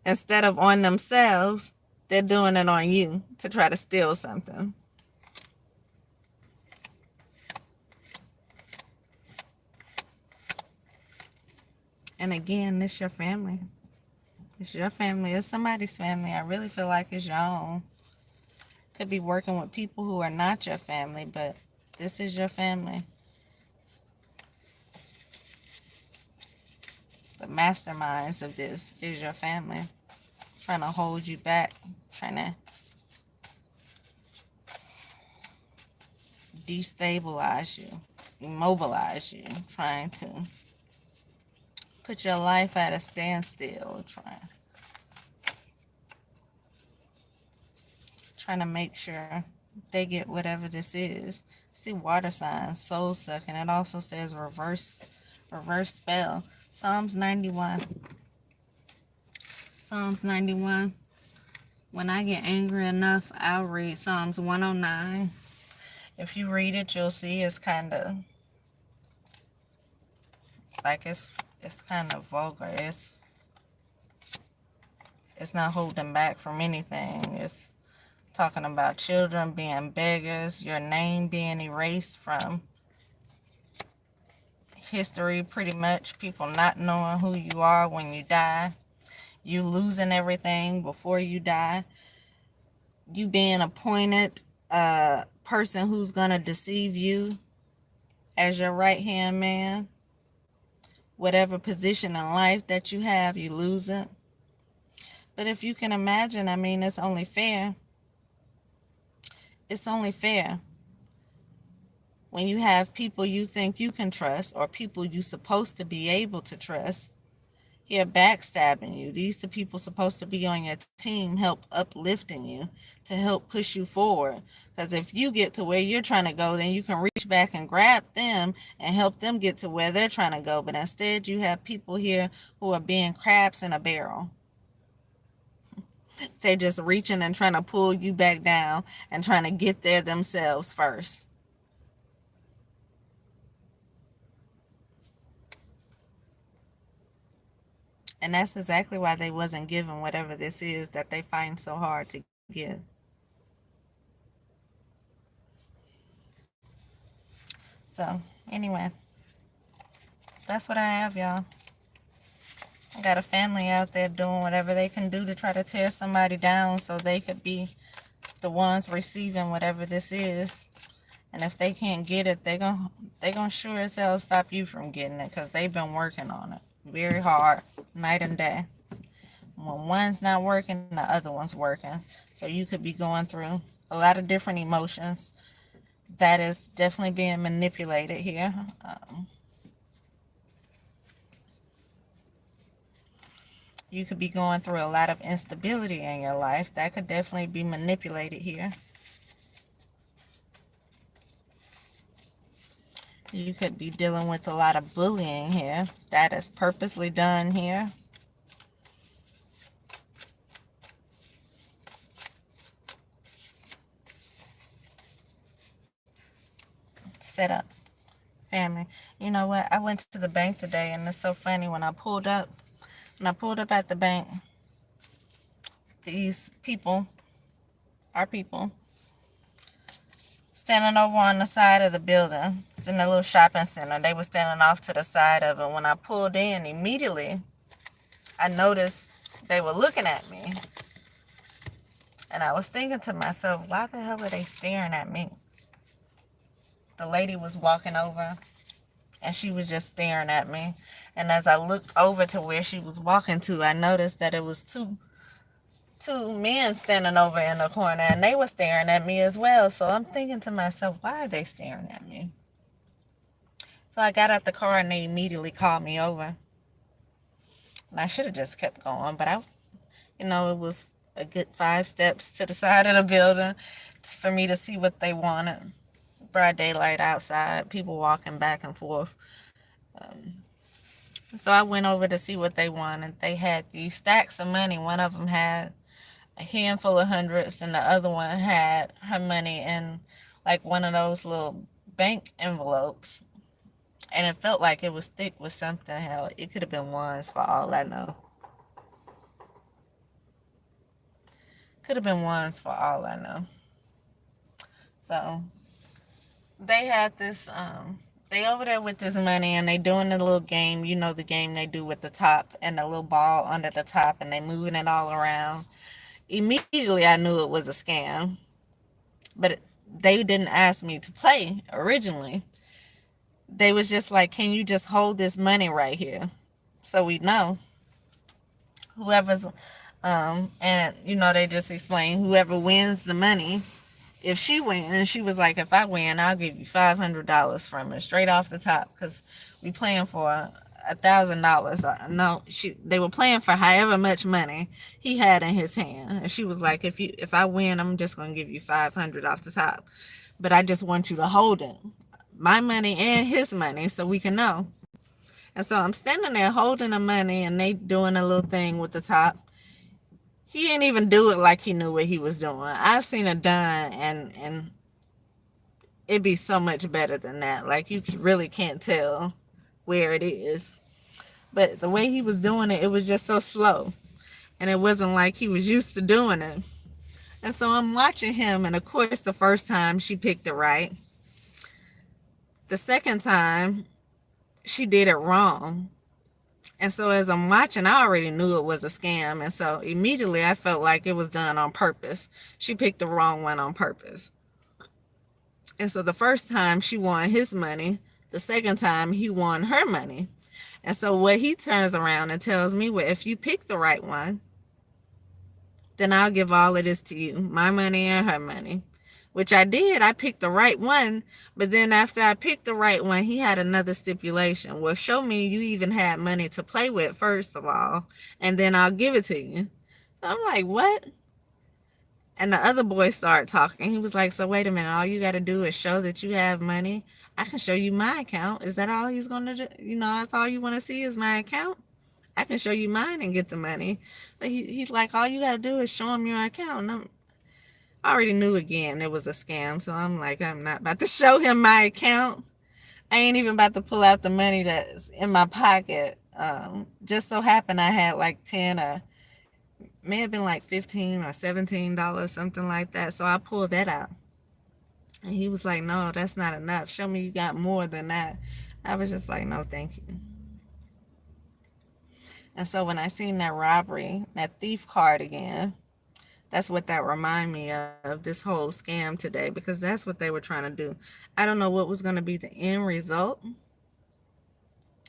instead of on themselves, they're doing it on you to try to steal something. And again, it's your family. It's your family. It's somebody's family. I really feel like it's your own. Could be working with people who are not your family, but this is your family. The masterminds of this is your family. Trying to hold you back. Trying to destabilize you. Immobilize you. Trying to put your life at a standstill. Trying to make sure they get whatever this is. See, water signs, soul sucking. It also says reverse spell. Psalms 91. Psalms 91. When I get angry enough, I'll read Psalms 109. If you read it, you'll see it's kind of like it's kind of vulgar. It's not holding back from anything. It's talking about children being beggars, your name being erased from history, pretty much, people not knowing who you are when you die, you losing everything before you die, you being appointed a person who's going to deceive you as your right-hand man. Whatever position in life that you have, you lose it. But if you can imagine, I mean, it's only fair. It's only fair when you have people you think you can trust or people you're supposed to be able to trust here backstabbing you. These are people supposed to be on your team, help uplifting you, to help push you forward. Because if you get to where you're trying to go, then you can reach back and grab them and help them get to where they're trying to go. But instead, you have people here who are being crabs in a barrel. They're just reaching and trying to pull you back down and trying to get there themselves first. And that's exactly why they wasn't given whatever this is that they find so hard to give. So, anyway, that's what I have, y'all. I got a family out there doing whatever they can do to try to tear somebody down so they could be the ones receiving whatever this is. And if they can't get it, they gonna sure as hell stop you from getting it, because they've been working on it very hard, night and day. When one's not working, the other one's working. So you could be going through a lot of different emotions. That is definitely being manipulated here. You could be going through a lot of instability in your life. That could definitely be manipulated here. You could be dealing with a lot of bullying here. That is purposely done here. Set up. Family. You know what? I went to the bank today, and it's so funny. When I pulled up at the bank, these people, our people, standing over on the side of the building. It's in a little shopping center. They were standing off to the side of it. When I pulled in, immediately, I noticed they were looking at me. And I was thinking to myself, why the hell are they staring at me? The lady was walking over, and she was just staring at me. And as I looked over to where she was walking to, I noticed that it was two men standing over in the corner, and they were staring at me as well. So I'm thinking to myself, why are they staring at me? So I got out the car, and they immediately called me over. And I should have just kept going, but it was a good 5 steps to the side of the building for me to see what they wanted. Broad daylight outside, people walking back and forth. So I went over to see what they wanted. They had these stacks of money. One of them had a handful of hundreds, and the other one had her money in like one of those little bank envelopes. And it felt like it was thick with something. Hell, it could have been ones for all I know. Could have been ones for all I know. So they had this, they over there with this money, and they doing the little game, the game they do with the top and the little ball under the top, and they moving it all around. Immediately I knew it was a scam, but they didn't ask me to play originally. They was just like, can you just hold this money right here so we know? Whoever's, and they just explained whoever wins the money, if she wins, she was like, if I win, I'll give you $500 from it straight off the top, because we playing for $1,000. No, they were playing for however much money he had in his hand, and she was like, if I win, I'm just gonna give you $500 off the top, but I just want you to hold it, my money and his money, so we can know. And so I'm standing there holding the money, and they doing a little thing with the top. He didn't even do it like he knew what he was doing. I've seen it done, and it'd be so much better than that. Like, you really can't tell where it is. But the way he was doing it, it was just so slow. And it wasn't like he was used to doing it. And so I'm watching him, and of course, the first time she picked it right. The second time, she did it wrong. And so as I'm watching, I already knew it was a scam. And so immediately I felt like it was done on purpose. She picked the wrong one on purpose. And so the first time she won his money, the second time he won her money. And so what he turns around and tells me, well, if you pick the right one, then I'll give all of this to you, my money and her money. Which I did. I picked the right one. But then after I picked the right one, he had another stipulation. Well, show me you even had money to play with, first of all, and then I'll give it to you. So I'm like, what? And the other boy started talking. He was like, so wait a minute. All you got to do is show that you have money. I can show you my account. Is that all he's going to do? That's all you want to see is my account? I can show you mine and get the money. So he's like, all you got to do is show him your account. And I already knew again it was a scam, so I'm like, I'm not about to show him my account. I ain't even about to pull out the money that's in my pocket Just so happened I had like 10 or may have been like $15 or $17, something like that. So I pulled that out. And he was like, no, that's not enough. Show me you got more than that. I was just like, no, thank you. And so when I seen that robbery, that thief card again, that's what that remind me of, this whole scam today, because that's what they were trying to do. I don't know what was going to be the end result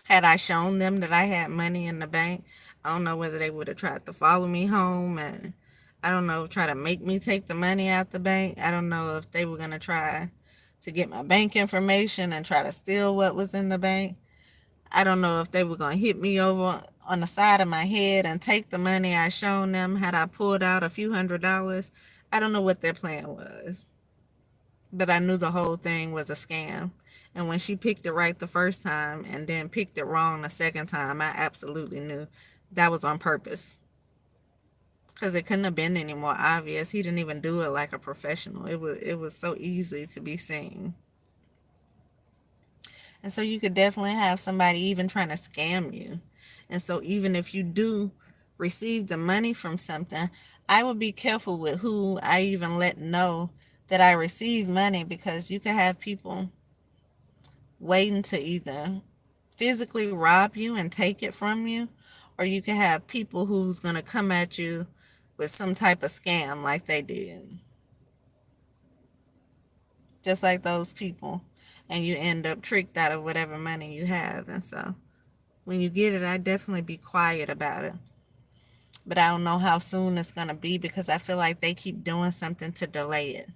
had I shown them that I had money in the bank. I don't know whether they would have tried to follow me home and I don't know, try to make me take the money out the bank. I don't know if they were going to try to get my bank information and try to steal what was in the bank. I don't know if they were going to hit me over on the side of my head and take the money I shown them had I pulled out a few $100s. I don't know what their plan was, but I knew the whole thing was a scam. And when she picked it right the first time and then picked it wrong the second time, I absolutely knew that was on purpose. Because it couldn't have been any more obvious. He didn't even do it like a professional. It was so easy to be seen. And so you could definitely have somebody even trying to scam you. And so even if you do receive the money from something, I would be careful with who I even let know that I received money, because you could have people waiting to either physically rob you and take it from you, or you could have people who's going to come at you with some type of scam like they did. Just like those people. And you end up tricked out of whatever money you have. And so when you get it, I definitely be quiet about it. But I don't know how soon it's going to be, because I feel like they keep doing something to delay it.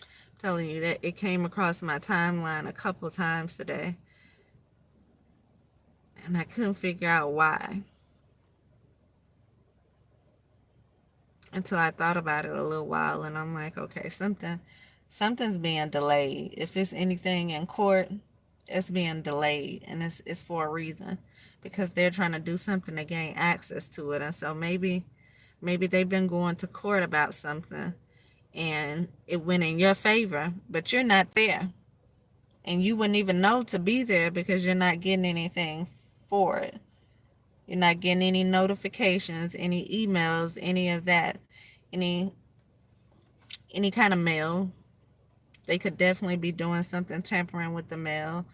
I'm telling you that it came across my timeline a couple times today, and I couldn't figure out why until I thought about it a little while, and I'm like, okay, something's being delayed. If it's anything in court, it's being delayed, and it's for a reason, because they're trying to do something to gain access to it. And so maybe they've been going to court about something and it went in your favor, but you're not there, and you wouldn't even know to be there because you're not getting anything for it. You're not getting any notifications, any emails, any of that, any kind of mail. They could definitely be doing something tampering with the mail.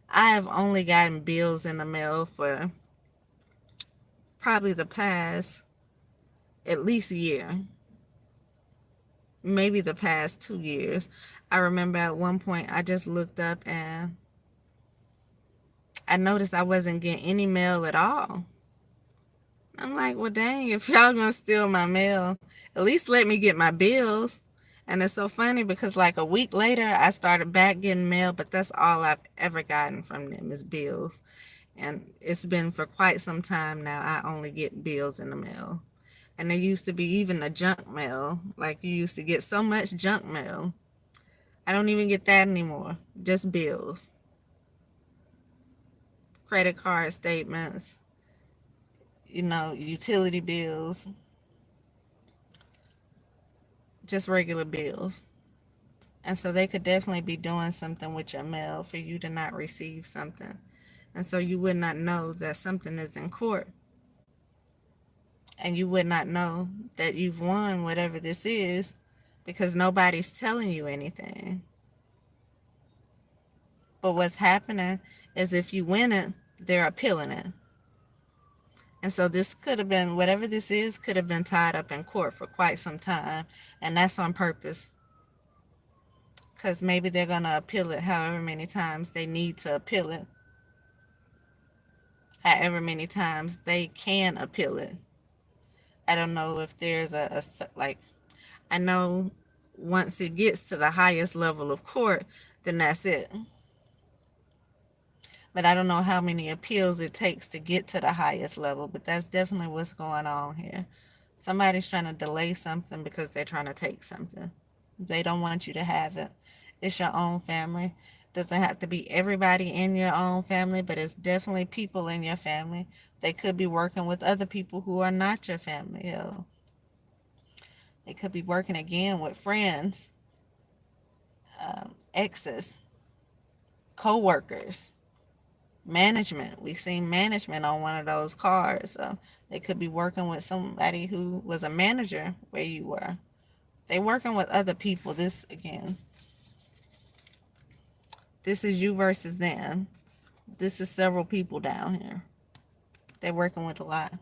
I have only gotten bills in the mail for probably the past at least a year, maybe the past 2 years. I remember at one point I just looked up and I noticed I wasn't getting any mail at all. I'm like, well, dang, if y'all gonna steal my mail, at least let me get my bills. And it's so funny because like a week later, I started back getting mail, but that's all I've ever gotten from them is bills. And it's been for quite some time now. I only get bills in the mail. And there used to be even a junk mail. Like you used to get so much junk mail. I don't even get that anymore. Just bills, credit card statements, utility bills, just regular bills. And so they could definitely be doing something with your mail for you to not receive something. And so you would not know that something is in court. And you would not know that you've won whatever this is because nobody's telling you anything. But what's happening is if you win it, they're appealing it. And so this could have been, whatever this is, could have been tied up in court for quite some time. And that's on purpose. Because maybe they're going to appeal it however many times they need to appeal it. However many times they can appeal it. I don't know if there's like, I know once it gets to the highest level of court, then that's it. But I don't know how many appeals it takes to get to the highest level, but that's definitely what's going on here. Somebody's trying to delay something because they're trying to take something. They don't want you to have it. It's your own family. Doesn't have to be everybody in your own family, but it's definitely people in your family. They could be working with other people who are not your family. They could be working again with friends, exes, co-workers. management. We seen management on one of those cards. So they could be working with somebody who was a manager where you were. They working with other people. This again. This is you versus them. This is several people down here. They're working with a lot.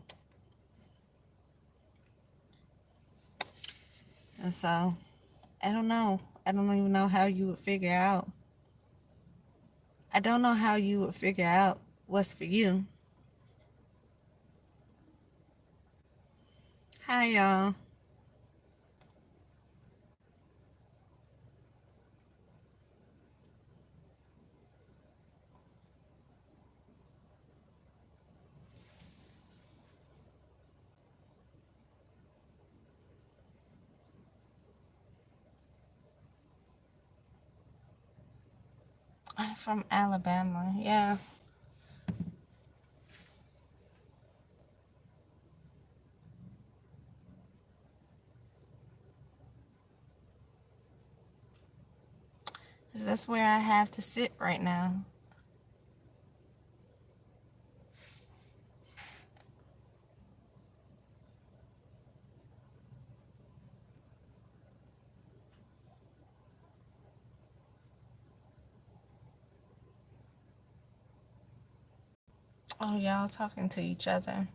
And so, I don't know. I don't even know how you would figure out. I don't know how you would figure out what's for you. Hi, y'all. I'm from Alabama. Yeah. That's where I have to sit right now. Oh, y'all talking to each other.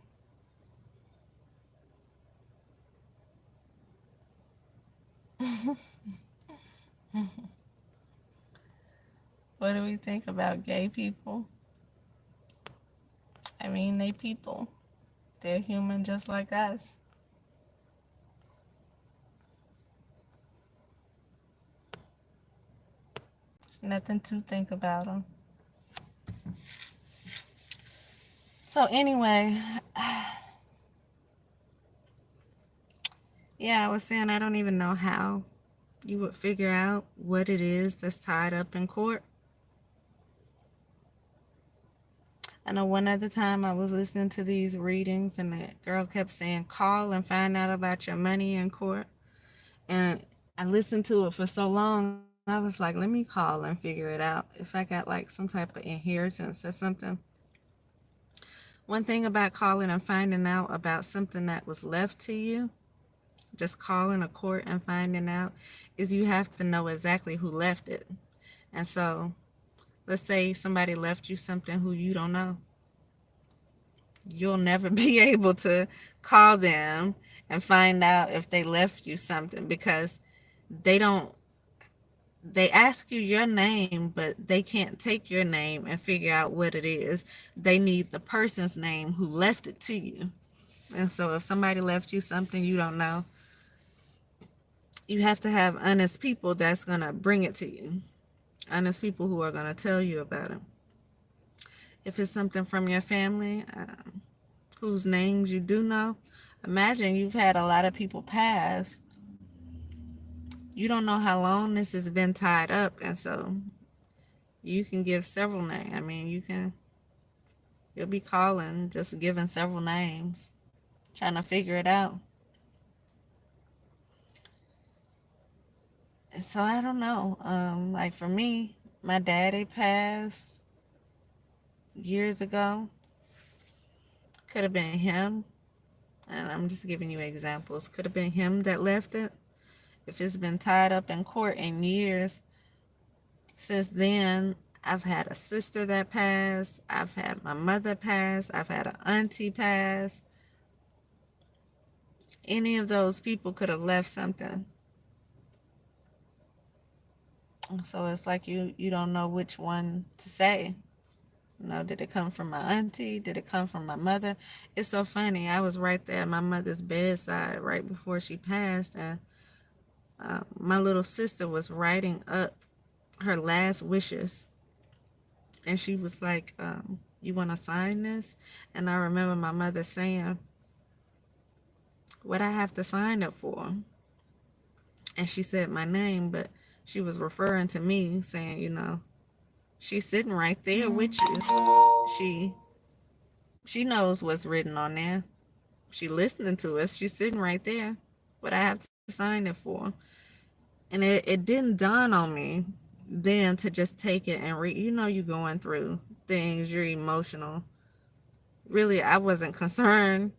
What do we think about gay people? I mean, they people. They're human just like us. There's nothing to think about them. So anyway, yeah, I was saying I don't even know how you would figure out what it is that's tied up in court. I know one other time I was listening to these readings and the girl kept saying, call and find out about your money in court. And I listened to it for so long, I was like, let me call and figure it out. If I got like some type of inheritance or something. One thing about calling and finding out about something that was left to you, just calling a court and finding out, is you have to know exactly who left it. And so, let's say somebody left you something who you don't know. You'll never be able to call them and find out if they left you something because they don't, they ask you your name, but they can't take your name and figure out what it is. They need the person's name who left it to you. And so if somebody left you something you don't know, you have to have honest people that's going to bring it to you. Honest people who are going to tell you about it. If it's something from your family, whose names you do know, imagine you've had a lot of people pass. You don't know how long this has been tied up, and so you can give several names. I mean, you'll be calling, just giving several names, trying to figure it out. And so I don't know. Like for me, my daddy passed years ago. Could have been him, and I'm just giving you examples. Could have been him that left it. If it's been tied up in court in years, since then, I've had a sister that passed. I've had my mother pass. I've had an auntie pass. Any of those people could have left something. So it's like you don't know which one to say. You know, did it come from my auntie? Did it come from my mother? It's so funny. I was right there at my mother's bedside right before she passed, and my little sister was writing up her last wishes. And she was like, you want to sign this? And I remember my mother saying, what I have to sign up for? And she said my name, but she was referring to me, saying, you know, she's sitting right there with you. She knows what's written on there. She listening to us. She's sitting right there. What I have to sign it for. And it didn't dawn on me then to just take it and read. You know, you're going through things, you're emotional. Really, I wasn't concerned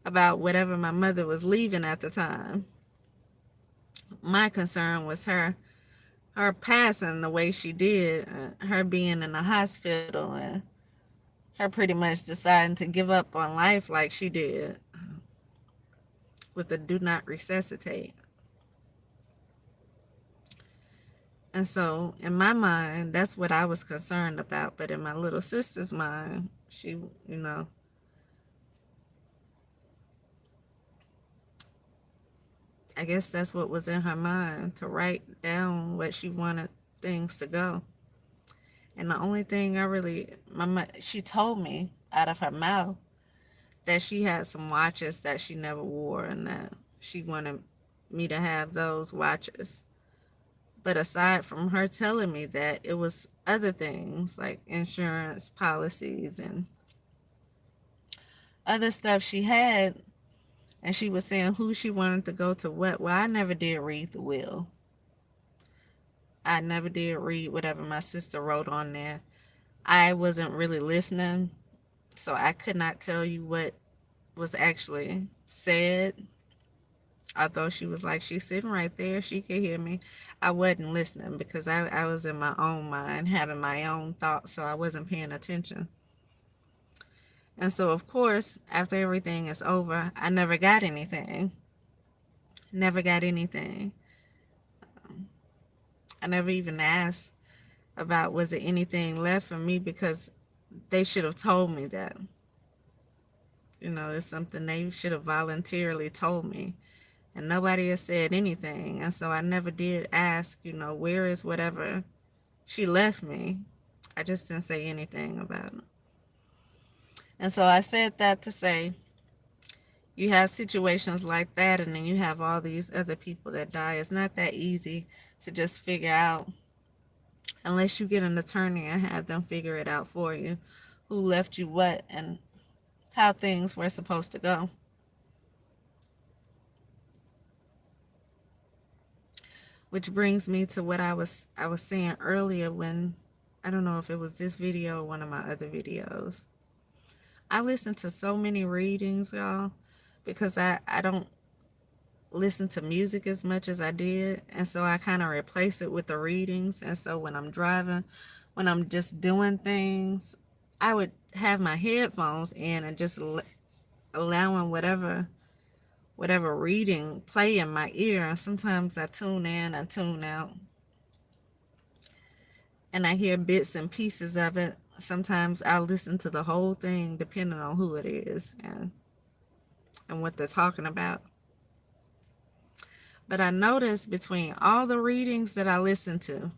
about whatever my mother was leaving at the time. My concern was her passing the way she did, her being in the hospital, and her pretty much deciding to give up on life like she did with a do not resuscitate. And so, in my mind, that's what I was concerned about. But in my little sister's mind, she, I guess that's what was in her mind, to write down what she wanted things to go. And the only thing she told me out of her mouth that she had some watches that she never wore and that she wanted me to have those watches. But aside from her telling me that, it was other things like insurance policies and other stuff she had. And she was saying who she wanted to go to what. Well, I never did read the will. I never did read whatever my sister wrote on there. I wasn't really listening, so I could not tell you what was actually said. Although she was like, she's sitting right there, she could hear me. I wasn't listening because I was in my own mind, having my own thoughts, so I wasn't paying attention. And so, of course, after everything is over, I never got anything. Never got anything. I never even asked about was there anything left for me, because they should have told me that. It's something they should have voluntarily told me. And nobody has said anything. And so I never did ask, where is whatever she left me. I just didn't say anything about it. And so I said that to say, you have situations like that, and then you have all these other people that die. It's not that easy to just figure out, unless you get an attorney and have them figure it out for you, who left you what and how things were supposed to go. Which brings me to what I was saying earlier, when I don't know if it was this video or one of my other videos. I listen to so many readings, y'all, because I don't listen to music as much as I did, and so I kind of replace it with the readings. And so when I'm driving, when I'm just doing things, I would have my headphones in and just allowing whatever reading play in my ear. And sometimes I tune in, I tune out, and I hear bits and pieces of it. Sometimes I'll listen to the whole thing depending on who it is and what they're talking about. But I noticed between all the readings that I listen to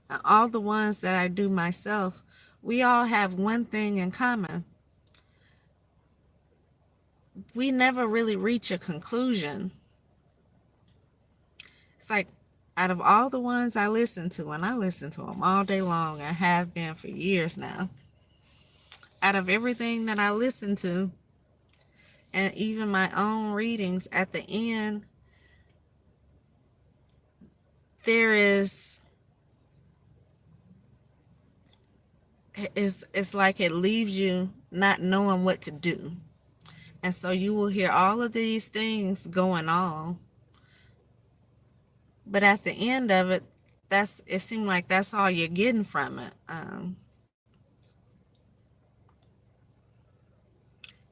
and all the ones that I do myself, we all have one thing in common. We never really reach a conclusion. It's like, out of all the ones I listen to, and I listen to them all day long, and have been for years now, out of everything that I listen to, and even my own readings, at the end, it's like it leaves you not knowing what to do. And so you will hear all of these things going on, but at the end of it, it seemed like that's all you're getting from it.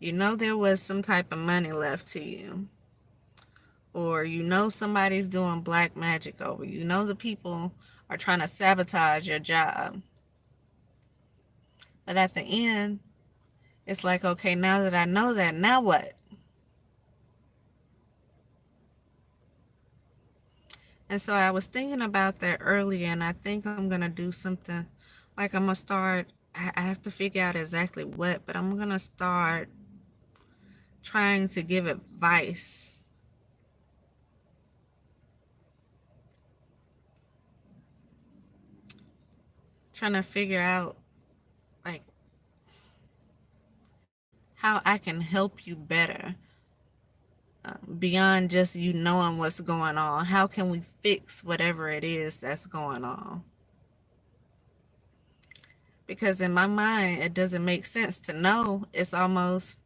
There was some type of money left to you, or somebody's doing black magic over you. The people are trying to sabotage your job. But at the end, it's like, okay, now that I know that, now what? And so I was thinking about that earlier, and I think I'm going to do something. Like, I'm going to start, I have to figure out exactly what, but I'm going to start trying to give advice. Trying to figure out, like, how I can help you better. Beyond just you knowing what's going on. How can we fix whatever it is that's going on? Because in my mind, it doesn't make sense to know. It's almost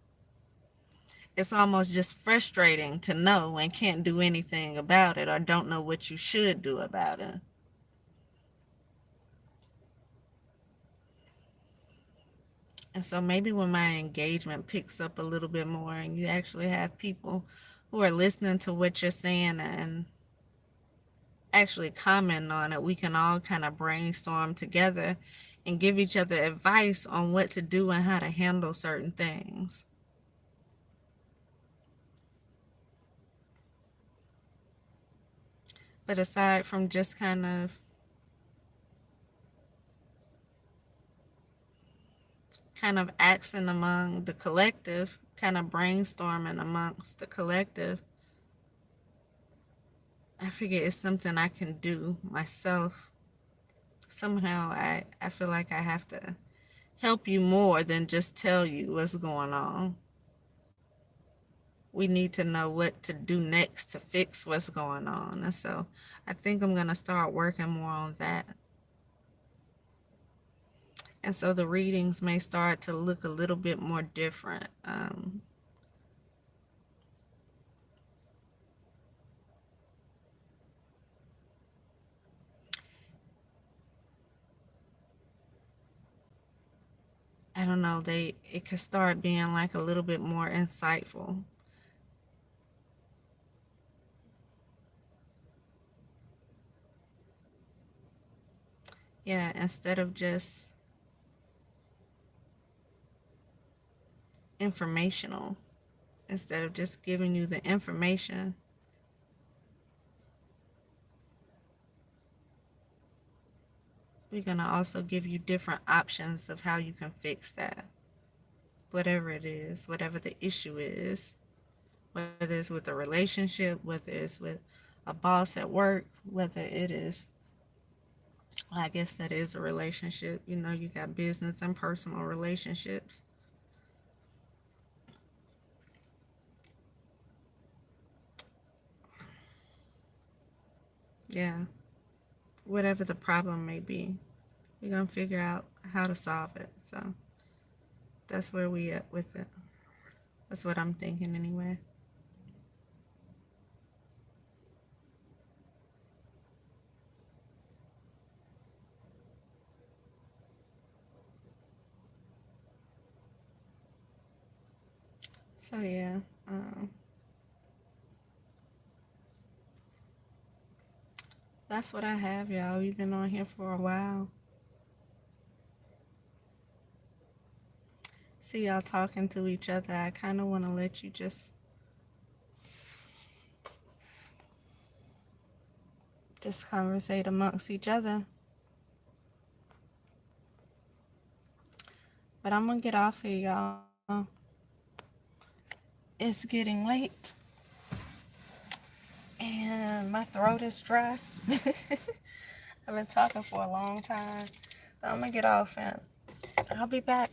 just frustrating to know and can't do anything about it or don't know what you should do about it. And so maybe when my engagement picks up a little bit more and you actually have people who are listening to what you're saying and actually comment on it, we can all kind of brainstorm together and give each other advice on what to do and how to handle certain things. But aside from just kind of asking among the collective, kind of brainstorming amongst the collective, I figure it's something I can do myself. Somehow I feel like I have to help you more than just tell you what's going on. We need to know what to do next to fix what's going on. And so I think I'm going to start working more on that. And so the readings may start to look a little bit more different. I don't know, it could start being like a little bit more insightful. Yeah, instead of just informational, instead of just giving you the information, we're going to also give you different options of how you can fix that. Whatever it is, whatever the issue is, whether it's with a relationship, whether it's with a boss at work, whether it is, well, I guess that is a relationship. You know, you got business and personal relationships. Yeah, whatever the problem may be, we're going to figure out how to solve it. So that's where we at with it. That's what I'm thinking anyway. So yeah, that's what I have, y'all. We've been on here for a while. See y'all talking to each other. I kind of want to let you just conversate amongst each other. But I'm gonna get off here, y'all. It's getting late and my throat is dry. I've been talking for a long time. So I'm gonna get off and I'll be back.